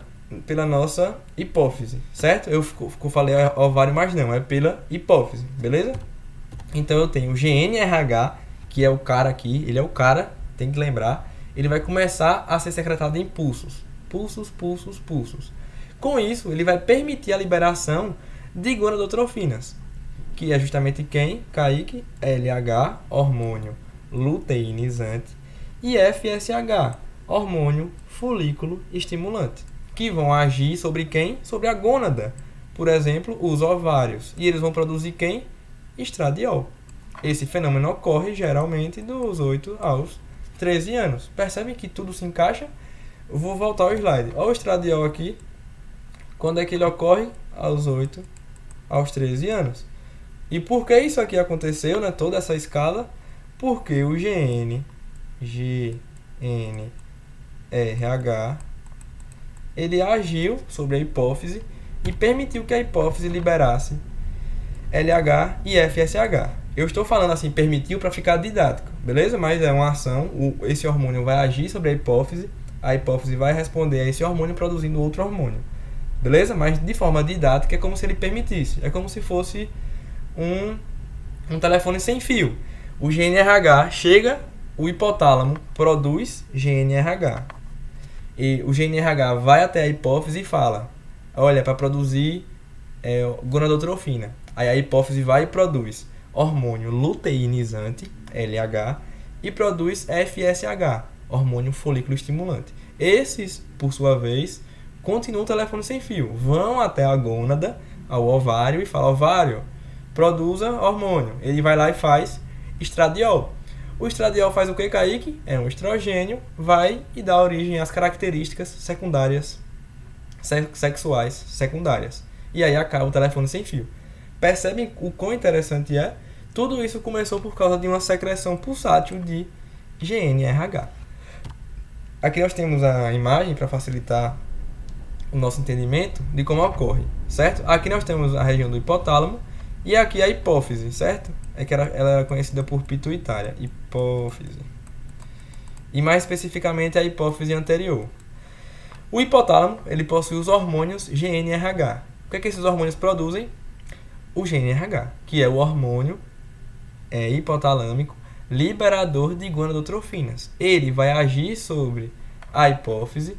nossa hipófise, certo? Eu falei ovário, mas não, é pela hipófise, beleza? Então eu tenho o GNRH, que é o cara aqui, ele é o cara, tem que lembrar, ele vai começar a ser secretado em pulsos. Pulsos, pulsos, pulsos. Com isso, ele vai permitir a liberação de gonadotrofinas, que é justamente quem? Kaique, LH, hormônio luteinizante, e FSH, hormônio folículo estimulante, que vão agir sobre quem? Sobre a gônada. Por exemplo, os ovários. E eles vão produzir quem? Estradiol. Esse fenômeno ocorre geralmente dos 8 aos 13 anos. Percebem que tudo se encaixa? Eu vou voltar ao slide. Olha o estradiol aqui. Quando é que ele ocorre? Aos 8 aos 13 anos. E por que isso aqui aconteceu, né? Toda essa escala? Porque o GNRH ele agiu sobre a hipófise e permitiu que a hipófise liberasse LH e FSH. Eu estou falando assim, permitiu para ficar didático, beleza? Mas é uma ação, esse hormônio vai agir sobre a hipófise vai responder a esse hormônio produzindo outro hormônio, beleza? Mas de forma didática é como se ele permitisse, é como se fosse um telefone sem fio. O GNRH chega, o hipotálamo produz GNRH. E o GNRH vai até a hipófise e fala, olha, para produzir gonadotrofina. Aí a hipófise vai e produz hormônio luteinizante, LH, e produz FSH, hormônio folículo estimulante. Esses, por sua vez, continuam o telefone sem fio. Vão até a gônada, ao ovário, e falam, ovário, produza hormônio. Ele vai lá e faz estradiol. O estradiol faz o que, Kaique? É um estrogênio, vai e dá origem às características secundárias, sexuais secundárias. E aí acaba o telefone sem fio. Percebem o quão interessante é? Tudo isso começou por causa de uma secreção pulsátil de GNRH. Aqui nós temos a imagem para facilitar o nosso entendimento de como ocorre, certo? Aqui nós temos a região do hipotálamo e aqui a hipófise, certo? Ela era conhecida por pituitária, hipófise. E mais especificamente a hipófise anterior. O hipotálamo, ele possui os hormônios GNRH. O que é que esses hormônios produzem? O GNRH, que é o hormônio hipotalâmico liberador de gonadotrofinas. Ele vai agir sobre a hipófise,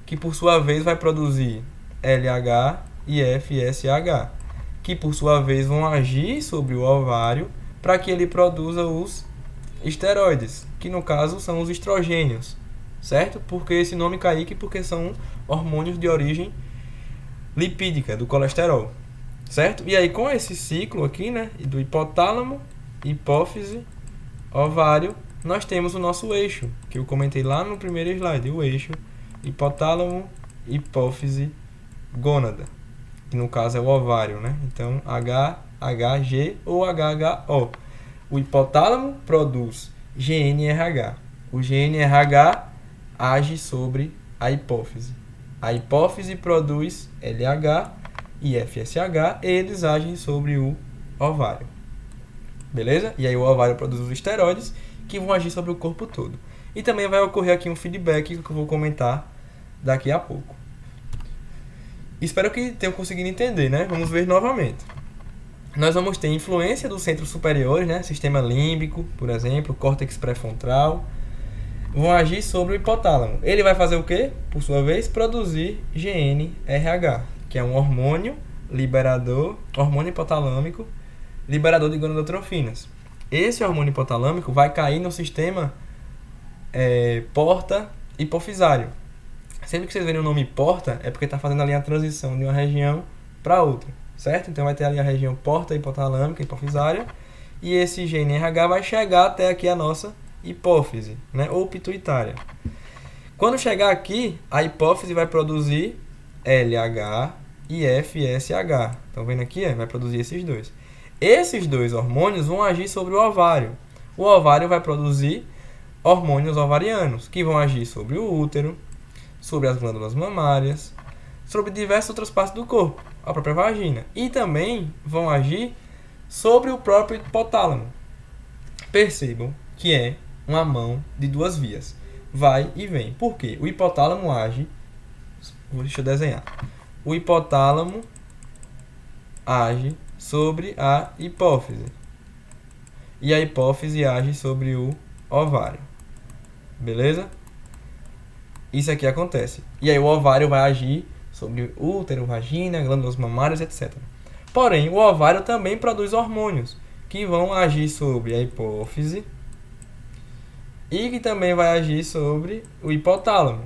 que por sua vez vai produzir LH e FSH, que por sua vez vão agir sobre o ovário para que ele produza os esteroides, que no caso são os estrogênios, certo? Porque esse nome, Kaique, porque são hormônios de origem lipídica, do colesterol, certo? E aí com esse ciclo aqui, né, do hipotálamo, hipófise, ovário, nós temos o nosso eixo, que eu comentei lá no primeiro slide, o eixo hipotálamo, hipófise, gônada, que no caso é o ovário, né? Então HHG ou HHO. O hipotálamo produz GNRH. O GNRH age sobre a hipófise. A hipófise produz LH e FSH, eles agem sobre o ovário. Beleza? E aí o ovário produz os esteroides que vão agir sobre o corpo todo. E também vai ocorrer aqui um feedback que eu vou comentar daqui a pouco. Espero que tenham conseguido entender, né? Vamos ver novamente. Nós vamos ter influência dos centros superiores, né? Sistema límbico, por exemplo, córtex pré-frontal, vão agir sobre o hipotálamo. Ele vai fazer o quê? Por sua vez, produzir GNRH, que é um hormônio hormônio hipotalâmico, liberador de gonadotrofinas. Esse hormônio hipotalâmico vai cair no sistema porta hipofisário. Sempre que vocês verem o nome porta, é porque está fazendo ali a transição de uma região para outra, certo? Então vai ter ali a região porta hipotalâmica, hipofisária, e esse GNRH vai chegar até aqui a nossa hipófise, né? Ou pituitária. Quando chegar aqui, a hipófise vai produzir LH e FSH. Estão vendo aqui? Vai produzir esses dois. Esses dois hormônios vão agir sobre o ovário. O ovário vai produzir hormônios ovarianos, que vão agir sobre o útero, sobre as glândulas mamárias, sobre diversas outras partes do corpo, a própria vagina. E também vão agir sobre o próprio hipotálamo. Percebam que é uma mão de duas vias. Vai e vem. Por quê? O hipotálamo age... Deixa eu desenhar. O hipotálamo age sobre a hipófise. E a hipófise age sobre o ovário. Beleza? Isso aqui acontece. E aí o ovário vai agir sobre útero, vagina, glândulas mamárias, etc. Porém, o ovário também produz hormônios que vão agir sobre a hipófise e que também vai agir sobre o hipotálamo.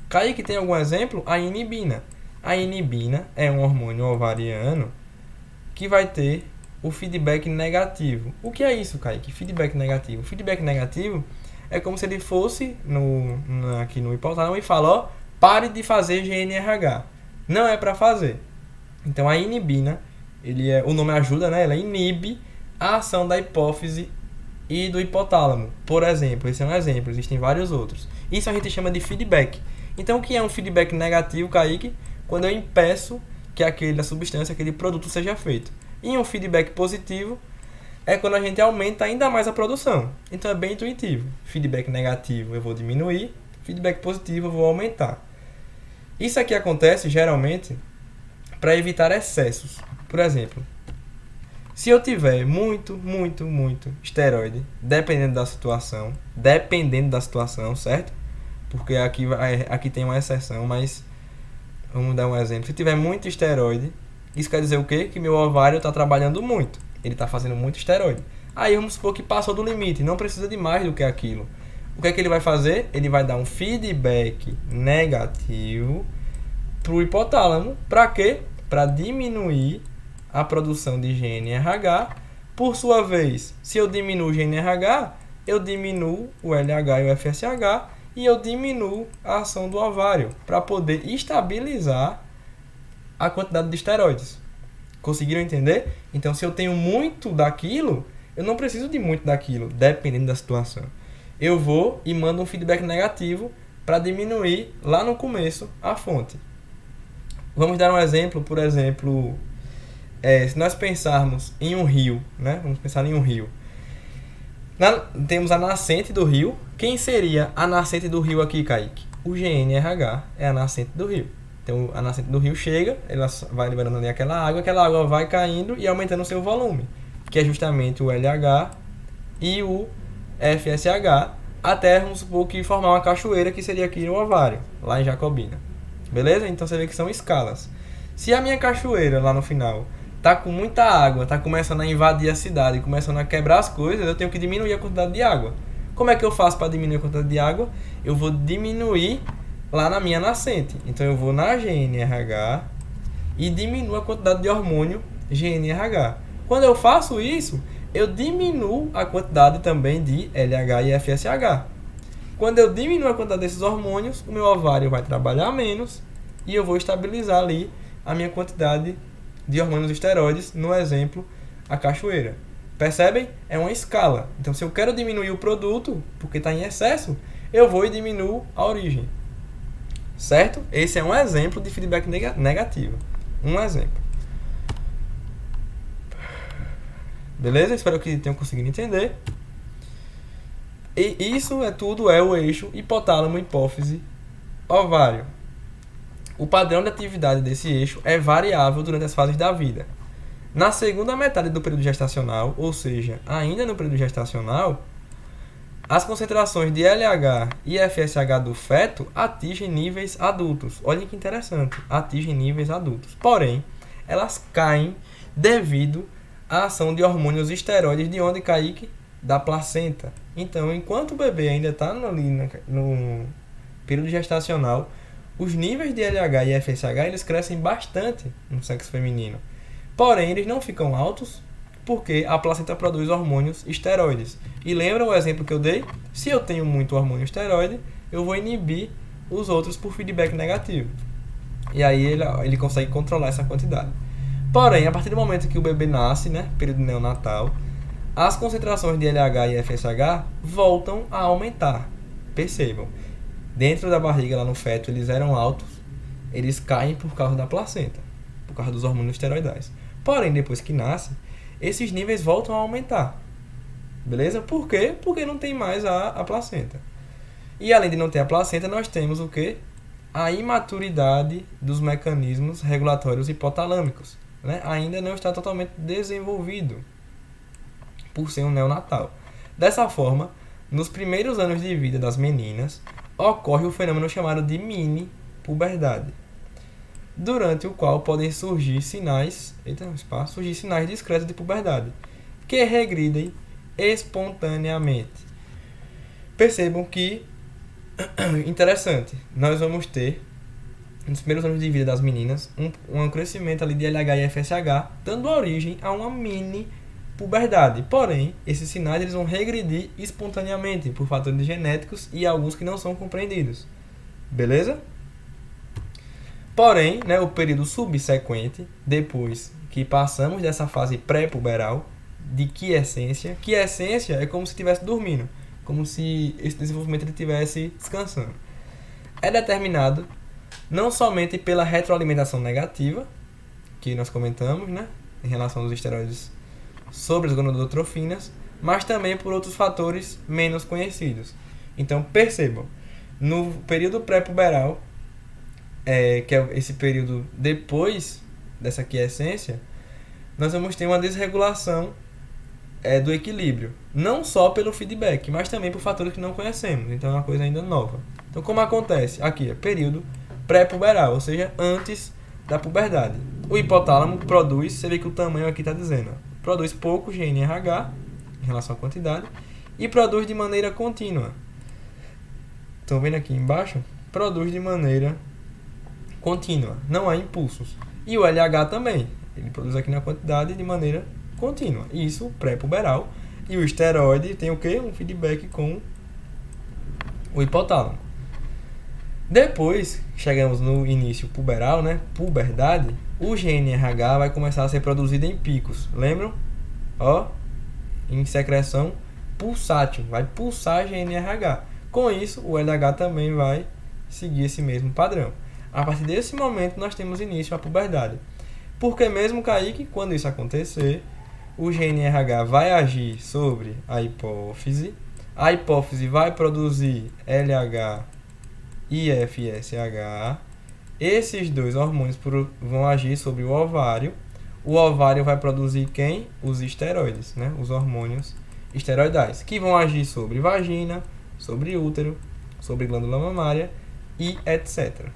Kaique, tem algum exemplo? A inibina. A inibina é um hormônio ovariano que vai ter o feedback negativo. O que é isso, Kaique? Feedback negativo. Feedback negativo é como se ele fosse aqui no hipotálamo e fala, ó, pare de fazer GNRH. Não é para fazer. Então a inibina, o nome ajuda, né? Ela inibe a ação da hipófise e do hipotálamo. Por exemplo, esse é um exemplo, existem vários outros. Isso a gente chama de feedback. Então o que é um feedback negativo, Kaique? Quando eu impeço que aquela substância, aquele produto seja feito. E um feedback positivo é quando a gente aumenta ainda mais a produção. Então é bem intuitivo. Feedback negativo eu vou diminuir, feedback positivo eu vou aumentar. Isso aqui acontece geralmente para evitar excessos. Por exemplo, se eu tiver muito esteroide, dependendo da situação, certo? Porque aqui tem uma exceção, mas vamos dar um exemplo. Se tiver muito esteroide, isso quer dizer o quê? Que meu ovário está trabalhando muito. Ele está fazendo muito esteroide. Aí vamos supor que passou do limite, não precisa de mais do que aquilo. O que é que ele vai fazer? Ele vai dar um feedback negativo para o hipotálamo. Para quê? Para diminuir a produção de GNRH. Por sua vez, se eu diminuo o GNRH, eu diminuo o LH e o FSH e eu diminuo a ação do ovário para poder estabilizar a quantidade de esteroides. Conseguiram entender? Então, se eu tenho muito daquilo, eu não preciso de muito daquilo, dependendo da situação. Eu vou e mando um feedback negativo para diminuir lá no começo a fonte. Vamos dar um exemplo, por exemplo, se nós pensarmos em um rio, né? Vamos pensar em um rio. Temos a nascente do rio. Quem seria a nascente do rio aqui, Kaique? O GNRH é a nascente do rio. Então, a nascente do rio chega, ela vai liberando ali aquela água vai caindo e aumentando o seu volume, que é justamente o LH e o FSH, até, vamos supor, que formar uma cachoeira, que seria aqui no ovário, lá em Jacobina. Beleza? Então, você vê que são escalas. Se a minha cachoeira, lá no final, tá com muita água, tá começando a invadir a cidade, começando a quebrar as coisas, eu tenho que diminuir a quantidade de água. Como é que eu faço para diminuir a quantidade de água? Eu vou diminuir lá na minha nascente. Então eu vou na GNRH e diminuo a quantidade de hormônio GNRH. Quando eu faço isso, eu diminuo a quantidade também de LH e FSH. Quando eu diminuo a quantidade desses hormônios, o meu ovário vai trabalhar menos e eu vou estabilizar ali a minha quantidade de hormônios esteroides, no exemplo, a cachoeira. Percebem? É uma escala. Então, se eu quero diminuir o produto, porque está em excesso, eu vou e diminuo a origem. Certo? Esse é um exemplo de feedback negativo. Um exemplo. Beleza? Espero que tenham conseguido entender. E isso tudo é o eixo hipotálamo, hipófise, ovário. O padrão de atividade desse eixo é variável durante as fases da vida. Na segunda metade do período gestacional, ou seja, ainda no período gestacional, As concentrações de LH e FSH do feto atingem níveis adultos. Olha que interessante, atingem níveis adultos. Porém, elas caem devido à ação de hormônios esteroides de onde, Kaique? Da placenta. Então, enquanto o bebê ainda está no período gestacional, os níveis de LH e FSH eles crescem bastante no sexo feminino. Porém, eles não ficam altos porque a placenta produz hormônios esteroides. E lembra o exemplo que eu dei? Se eu tenho muito hormônio esteroide, eu vou inibir os outros por feedback negativo. E aí ele consegue controlar essa quantidade. Porém, a partir do momento que o bebê nasce, né, período neonatal, as concentrações de LH e FSH voltam a aumentar. Percebam, dentro da barriga, lá no feto, eles eram altos, eles caem por causa da placenta, por causa dos hormônios esteroidais. Porém, depois que nasce, esses níveis voltam a aumentar. Beleza? Por quê? Porque não tem mais a placenta. E além de não ter a placenta, nós temos o quê? A imaturidade dos mecanismos regulatórios hipotalâmicos. Né? Ainda não está totalmente desenvolvido por ser um neonatal. Dessa forma, nos primeiros anos de vida das meninas, ocorre o fenômeno chamado de mini-puberdade, durante o qual podem surgir sinais discretos de puberdade, que regridem espontaneamente. Percebam que, interessante, nós vamos ter, nos primeiros anos de vida das meninas, um crescimento ali de LH e FSH, dando origem a uma mini-puberdade. Porém, esses sinais eles vão regredir espontaneamente por fatores genéticos e alguns que não são compreendidos. Beleza? Porém, né, o período subsequente, depois que passamos dessa fase pré-puberal, de quiescência é como se estivesse dormindo, como se esse desenvolvimento estivesse descansando. É determinado não somente pela retroalimentação negativa, que nós comentamos, né, em relação aos esteroides sobre as gonadotrofinas, mas também por outros fatores menos conhecidos. Então, percebam, no período pré-puberal, que é esse período depois dessa quiescência, nós vamos ter uma desregulação do equilíbrio. Não só pelo feedback, mas também por fatores que não conhecemos. Então é uma coisa ainda nova. Então como acontece? Aqui é período pré-puberal, ou seja, antes da puberdade. O hipotálamo produz, você vê que o tamanho aqui está dizendo, produz pouco GNRH em relação à quantidade e produz de maneira contínua. Estão vendo aqui embaixo? Produz de maneira contínua, não há impulsos. E o LH também, ele produz aqui na quantidade de maneira contínua. Isso pré-puberal. E o esteroide tem o quê? Um feedback com o hipotálamo. Depois, chegamos no início puberal, né? Puberdade, o GNRH vai começar a ser produzido em picos. Lembram? Ó, em secreção pulsátil, vai pulsar GNRH. Com isso, o LH também vai seguir esse mesmo padrão. A partir desse momento, nós temos início à puberdade. Porque mesmo, Kaique, quando isso acontecer, o GNRH vai agir sobre a hipófise vai produzir LH e FSH, esses dois hormônios vão agir sobre o ovário vai produzir quem? Os esteroides, né? Os hormônios esteroidais, que vão agir sobre vagina, sobre útero, sobre glândula mamária e etc.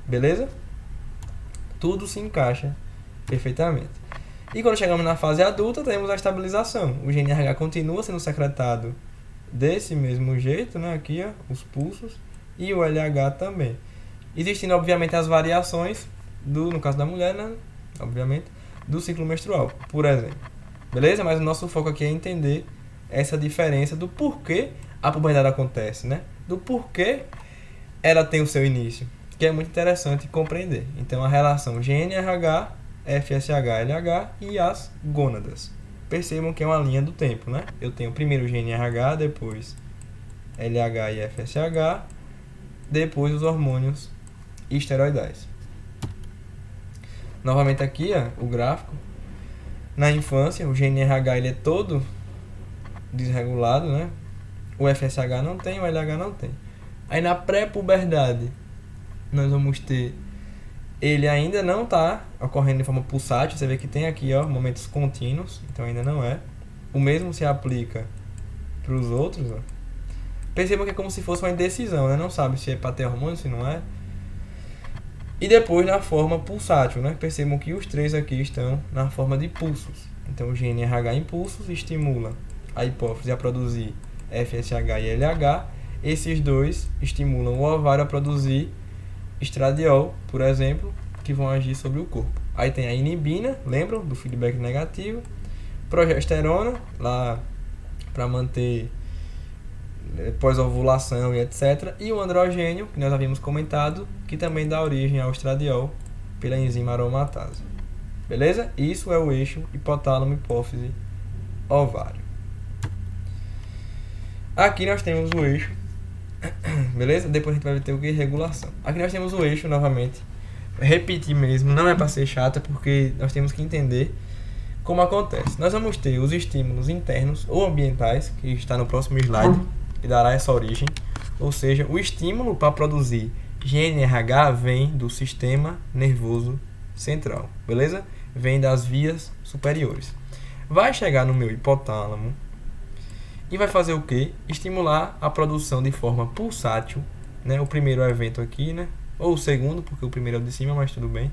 Beleza? Tudo se encaixa perfeitamente. E quando chegamos na fase adulta, temos a estabilização. O GNRH continua sendo secretado desse mesmo jeito, né? Aqui, ó, os pulsos, e o LH também. Existindo, obviamente, as variações, no caso da mulher, né? Obviamente, do ciclo menstrual, por exemplo. Beleza? Mas o nosso foco aqui é entender essa diferença do porquê a puberdade acontece, né? Do porquê ela tem o seu início, que é muito interessante compreender. Então, a relação GNRH, FSH, LH e as gônadas. Percebam que é uma linha do tempo, né? Eu tenho primeiro GNRH, depois LH e FSH, depois os hormônios esteroidais. Novamente aqui, ó, o gráfico. Na infância, o GNRH ele é todo desregulado, né? O FSH não tem, o LH não tem. Aí na pré-puberdade, nós vamos ter... Ele ainda não está ocorrendo de forma pulsátil. Você vê que tem aqui, ó, momentos contínuos. Então ainda não é. O mesmo se aplica para os outros, ó. Percebam que é como se fosse uma indecisão, né? Não sabe se é para ter hormônio, se não é. E depois na forma pulsátil, né? Percebam que os três aqui estão na forma de pulsos. Então o GNRH impulsos estimula a hipófise a produzir FSH e LH. Esses dois estimulam o ovário a produzir estradiol, por exemplo, que vão agir sobre o corpo. Aí tem a inibina, lembram do feedback negativo, progesterona, lá para manter pós-ovulação e etc. E o androgênio, que nós havíamos comentado, que também dá origem ao estradiol pela enzima aromatase. Beleza? Isso é o eixo hipotálamo, hipófise, ovário. Aqui nós temos o eixo. Beleza? Depois a gente vai ter o que? Regulação. Aqui nós temos o eixo novamente. Repetir mesmo, não é para ser chato, é porque nós temos que entender como acontece. Nós vamos ter os estímulos internos ou ambientais, que está no próximo slide, que dará essa origem. Ou seja, o estímulo para produzir GNRH vem do sistema nervoso central, beleza? Vem das vias superiores. Vai chegar no meu hipotálamo e vai fazer o quê? Estimular a produção de forma pulsátil, né? O primeiro evento aqui, né? Ou o segundo, porque o primeiro é o de cima, mas tudo bem.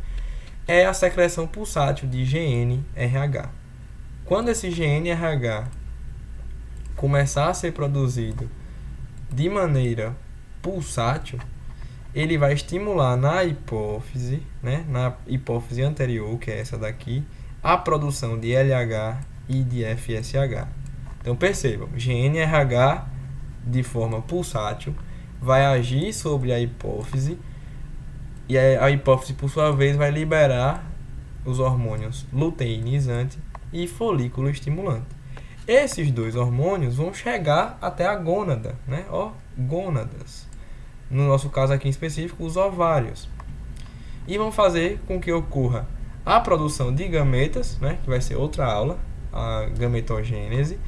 É a secreção pulsátil de GNRH. Quando esse GNRH começar a ser produzido de maneira pulsátil, ele vai estimular na hipófise, né, na hipófise anterior, que é essa daqui, a produção de LH e de FSH. Então percebam, GNRH de forma pulsátil vai agir sobre a hipófise e a hipófise, por sua vez, vai liberar os hormônios luteinizante e folículo estimulante. Esses dois hormônios vão chegar até a gônada, né? Ó, gônadas. No nosso caso aqui em específico, os ovários. E vão fazer com que ocorra a produção de gametas, né? Que vai ser outra aula, a gametogênese,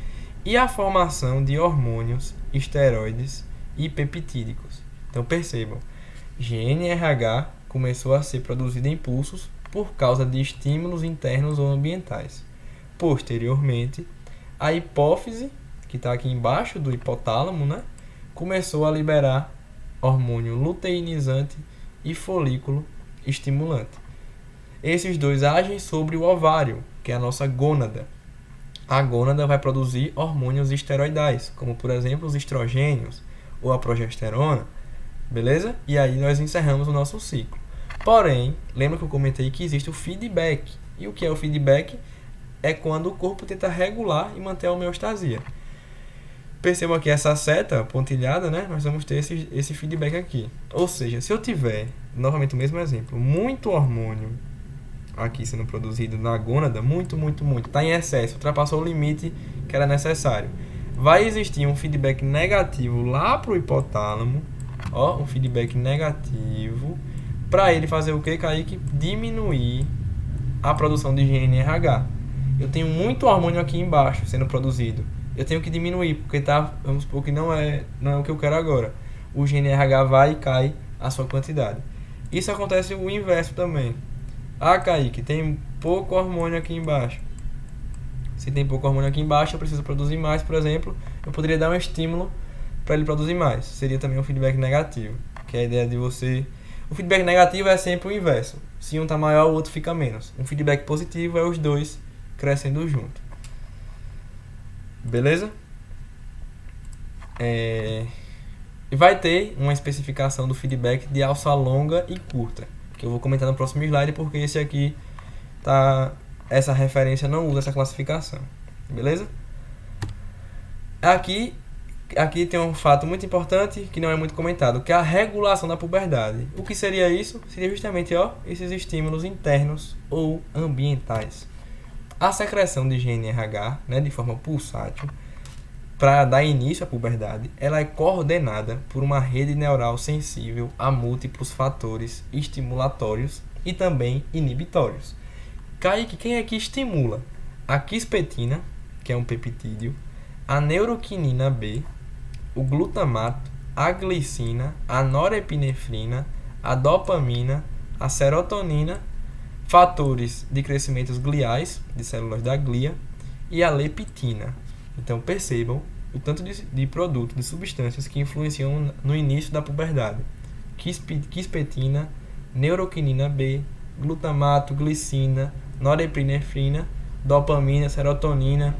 e a formação de hormônios esteroides e peptídicos. Então percebam, GNRH começou a ser produzido em pulsos por causa de estímulos internos ou ambientais. Posteriormente, a hipófise, que está aqui embaixo do hipotálamo, né, começou a liberar hormônio luteinizante e folículo estimulante. Esses dois agem sobre o ovário, que é a nossa gônada. A gônada vai produzir hormônios esteroidais, como por exemplo os estrogênios ou a progesterona, beleza? E aí nós encerramos o nosso ciclo. Porém, lembra que eu comentei que existe o feedback. E o que é o feedback? É quando o corpo tenta regular e manter a homeostasia. Percebam aqui essa seta pontilhada, né? Nós vamos ter esse feedback aqui. Ou seja, se eu tiver, novamente o mesmo exemplo, muito hormônio aqui sendo produzido na gônada, muito, está em excesso, ultrapassou o limite que era necessário. Vai existir um feedback negativo lá para o hipotálamo, ó, um feedback negativo, para ele fazer o que, Kaique? Diminuir a produção de GNRH. Eu tenho muito hormônio aqui embaixo sendo produzido. Eu tenho que diminuir, porque tá, vamos supor que não é o que eu quero agora. O GNRH vai e cai a sua quantidade. Isso acontece o inverso também. Ah, Kaique, tem pouco hormônio aqui embaixo. Se tem pouco hormônio aqui embaixo, eu preciso produzir mais, por exemplo. Eu poderia dar um estímulo para ele produzir mais. Seria também um feedback negativo. Que é a ideia de você... O feedback negativo é sempre o inverso. Se um está maior, o outro fica menos. Um feedback positivo é os dois crescendo junto. Beleza? E vai ter uma especificação do feedback de alça longa e curta, que eu vou comentar no próximo slide, porque esse aqui essa referência não usa essa classificação. Beleza? Aqui tem um fato muito importante que não é muito comentado, que é a regulação da puberdade. O que seria isso? Seria justamente esses estímulos internos ou ambientais. A secreção de GNRH, né, de forma pulsátil, para dar início à puberdade, ela é coordenada por uma rede neural sensível a múltiplos fatores estimulatórios e também inibitórios. Kaique, quem é que estimula? A quispetina, que é um peptídeo, a neuroquinina B, o glutamato, a glicina, a norepinefrina, a dopamina, a serotonina, fatores de crescimento gliais, de células da glia, e a leptina. Então percebam o tanto de produto, de substâncias que influenciam no início da puberdade. Quispetina, neuroquinina B, glutamato, glicina, norepinefrina, dopamina, serotonina,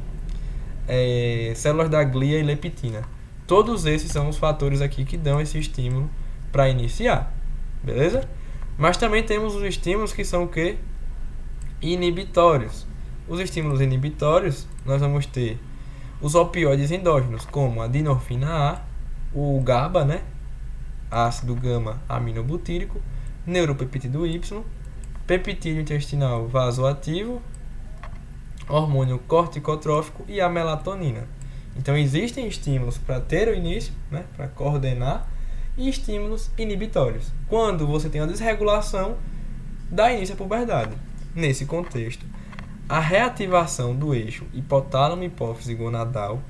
células da glia e leptina. Todos esses são os fatores aqui que dão esse estímulo para iniciar, beleza? Mas também temos os estímulos que são o quê? Inibitórios. Os estímulos inibitórios, nós vamos ter os opioides endógenos, como a dinorfina A, o GABA, né? Ácido gama-aminobutírico, neuropeptídeo Y, peptídeo intestinal vasoativo, hormônio corticotrófico e a melatonina. Então existem estímulos para ter o início, né, para coordenar, e estímulos inibitórios, quando você tem a desregulação, dá início à puberdade. Nesse contexto, a reativação do eixo hipotálamo-hipófise gonadal,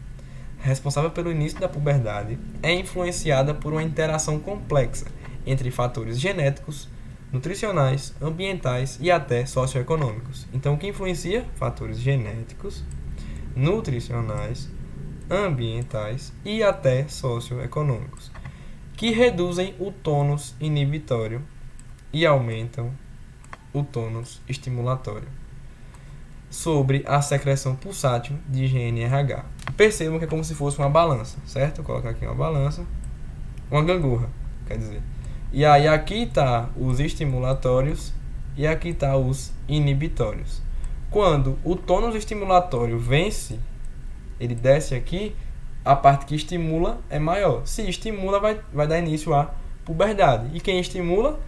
responsável pelo início da puberdade, é influenciada por uma interação complexa entre fatores genéticos, nutricionais, ambientais e até socioeconômicos. Então, o que influencia? Fatores genéticos, nutricionais, ambientais e até socioeconômicos, que reduzem o tônus inibitório e aumentam o tônus estimulatório sobre a secreção pulsátil de GNRH. Percebam que é como se fosse uma balança, certo? Vou colocar aqui uma balança, uma gangorra, quer dizer. E aí aqui está os estimulatórios e aqui está os inibitórios. Quando o tônus estimulatório vence, ele desce aqui, a parte que estimula é maior. Se estimula, vai dar início à puberdade. E quem estimula?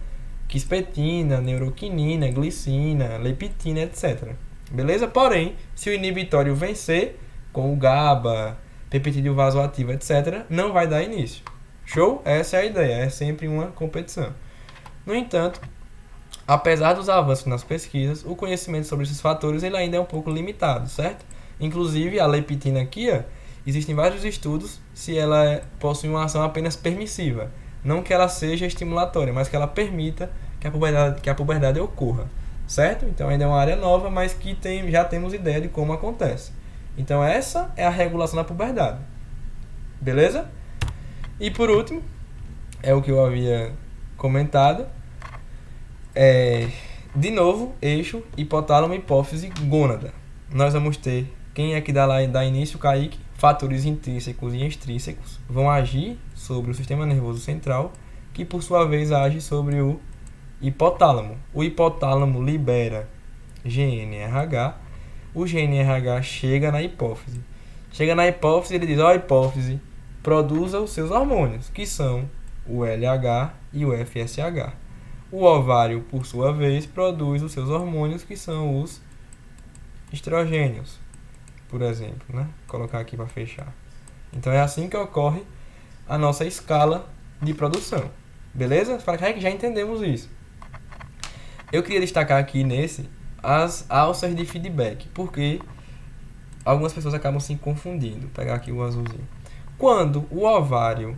Quispetina, neuroquinina, glicina, leptina, etc. Beleza? Porém, se o inibitório vencer, com o GABA, peptídeo vasoativo, etc., não vai dar início. Show? Essa é a ideia, é sempre uma competição. No entanto, apesar dos avanços nas pesquisas, o conhecimento sobre esses fatores ele ainda é um pouco limitado, certo? Inclusive, a leptina aqui, existem vários estudos se ela possui uma ação apenas permissiva. Não que ela seja estimulatória, mas que ela permita que a puberdade ocorra. Certo? Então ainda é uma área nova, mas que já temos ideia de como acontece. Então essa é a regulação da puberdade. Beleza? E por último, é o que eu havia comentado. De novo, eixo, hipotálamo, hipófise, gônada. Nós vamos ter, quem é que dá início, Kaique? Fatores intrínsecos e extrínsecos vão agir sobre o sistema nervoso central, que por sua vez age sobre o hipotálamo. O hipotálamo libera GNRH, o GNRH chega na hipófise. Chega na hipófise, ele diz, hipófise, produza os seus hormônios, que são o LH e o FSH. O ovário, por sua vez, produz os seus hormônios, que são os estrogênios, por exemplo, né? Vou colocar aqui para fechar. Então é assim que ocorre a nossa escala de produção. Beleza? Para que já entendemos isso. Eu queria destacar aqui as alças de feedback, porque algumas pessoas acabam se confundindo. Vou pegar aqui o azulzinho. Quando o ovário,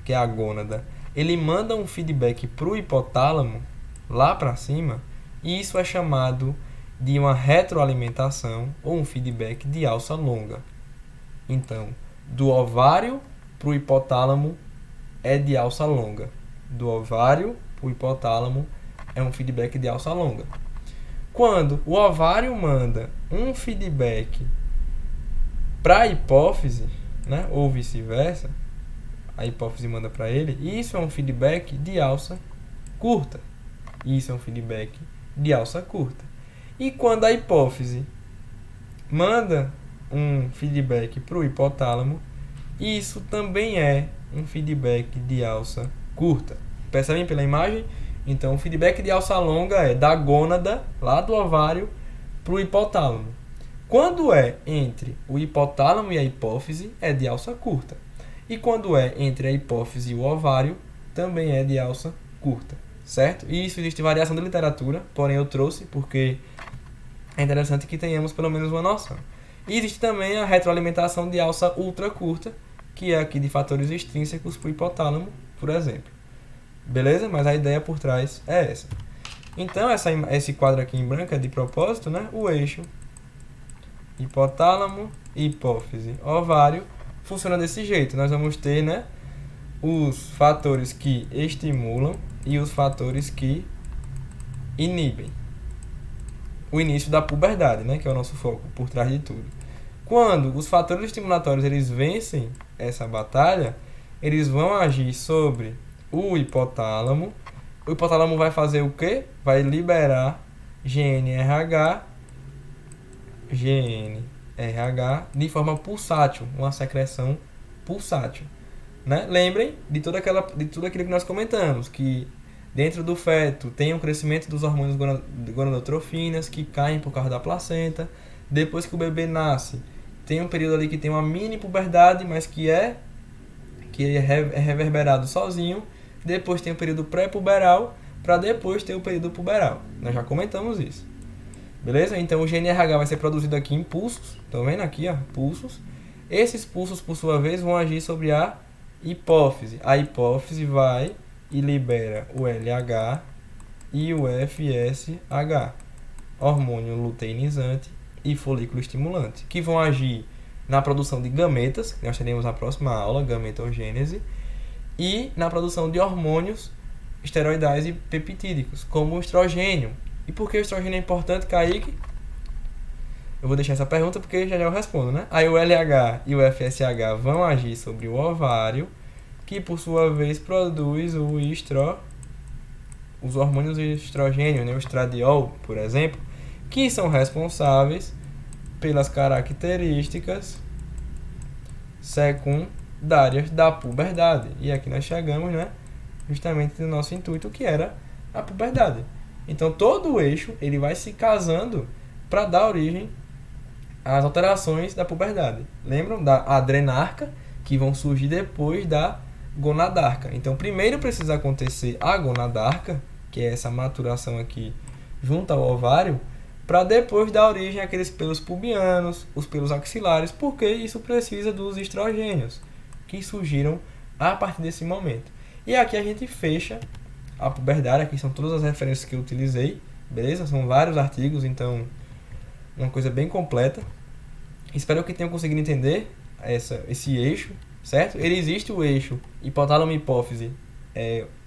que é a gônada, ele manda um feedback para o hipotálamo, lá para cima, isso é chamado de uma retroalimentação ou um feedback de alça longa. Então, do ovário para o hipotálamo é de alça longa. Do ovário para o hipotálamo é um feedback de alça longa. Quando o ovário manda um feedback para a hipófise, né, ou vice-versa, a hipófise manda para ele, isso é um feedback de alça curta. Isso é um feedback de alça curta. E quando a hipófise manda um feedback para o hipotálamo, isso também é um feedback de alça curta. Percebem pela imagem? Então, o feedback de alça longa é da gônada, lá do ovário, para o hipotálamo. Quando é entre o hipotálamo e a hipófise, é de alça curta. E quando é entre a hipófise e o ovário, também é de alça curta. Certo? E isso existe variação de literatura, porém eu trouxe porque é interessante que tenhamos pelo menos uma noção. E existe também a retroalimentação de alça ultra curta, que é aqui de fatores extrínsecos para o hipotálamo, por exemplo. Beleza? Mas a ideia por trás é essa. Então, esse quadro aqui em branco é de propósito, né? O eixo hipotálamo, hipófise, ovário funciona desse jeito. Nós vamos ter, né, os fatores que estimulam e os fatores que inibem o início da puberdade, né, que é o nosso foco por trás de tudo. Quando os fatores estimulatórios eles vencem essa batalha, eles vão agir sobre o hipotálamo. O hipotálamo vai fazer o quê? Vai liberar GNRH de forma pulsátil, uma secreção pulsátil, né? Lembrem de tudo aquilo que nós comentamos, que dentro do feto tem o crescimento dos hormônios gonadotrofinas que caem por causa da placenta. Depois que o bebê nasce, tem um período ali que tem uma mini puberdade, mas que é reverberado sozinho. Depois tem o período pré-puberal, para depois ter o período puberal. Nós já comentamos isso. Beleza? Então o GNRH vai ser produzido aqui em pulsos. Estão vendo aqui, ó, pulsos. Esses pulsos, por sua vez, vão agir sobre a hipófise. A hipófise vai e libera o LH e o FSH, hormônio luteinizante e folículo estimulante, que vão agir na produção de gametas, que nós teremos na próxima aula, gametogênese, e na produção de hormônios esteroidais e peptídicos, como o estrogênio. E por que o estrogênio é importante, Kaique? Eu vou deixar essa pergunta porque já eu respondo, né? Aí o LH e o FSH vão agir sobre o ovário, que por sua vez produz os hormônios estrogênio, né? O estradiol, por exemplo, que são responsáveis pelas características secundárias da puberdade. E aqui nós chegamos, né, justamente no nosso intuito, que era a puberdade. Então todo o eixo ele vai se casando para dar origem às alterações da puberdade. Lembram da adrenarca, que vão surgir depois da gonadarca. Então primeiro precisa acontecer a gonadarca, que é essa maturação aqui junto ao ovário, para depois dar origem àqueles pelos pubianos, os pelos axilares, porque isso precisa dos estrogênios que surgiram a partir desse momento. E aqui a gente fecha a puberdade. Aqui são todas as referências que eu utilizei, beleza? São vários artigos, então uma coisa bem completa. Espero que tenham conseguido entender esse eixo, certo? Ele existe o eixo hipotálamo-hipófise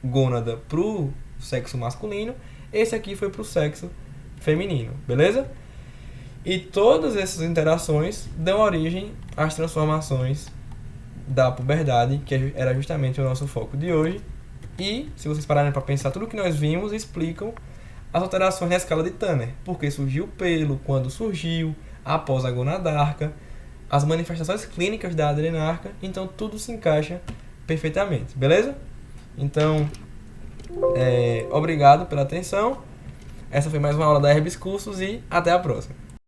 gônada para o sexo masculino. Esse aqui foi para o sexo feminino, beleza? E todas essas interações dão origem às transformações da puberdade, que era justamente o nosso foco de hoje. E, se vocês pararem para pensar, tudo que nós vimos explicam as alterações na escala de Tanner. Porque surgiu o pelo, quando surgiu, após a gonadarca, as manifestações clínicas da adrenarca. Então, tudo se encaixa perfeitamente, beleza? Então, obrigado pela atenção. Essa foi mais uma aula da Herbs Cursos e até a próxima.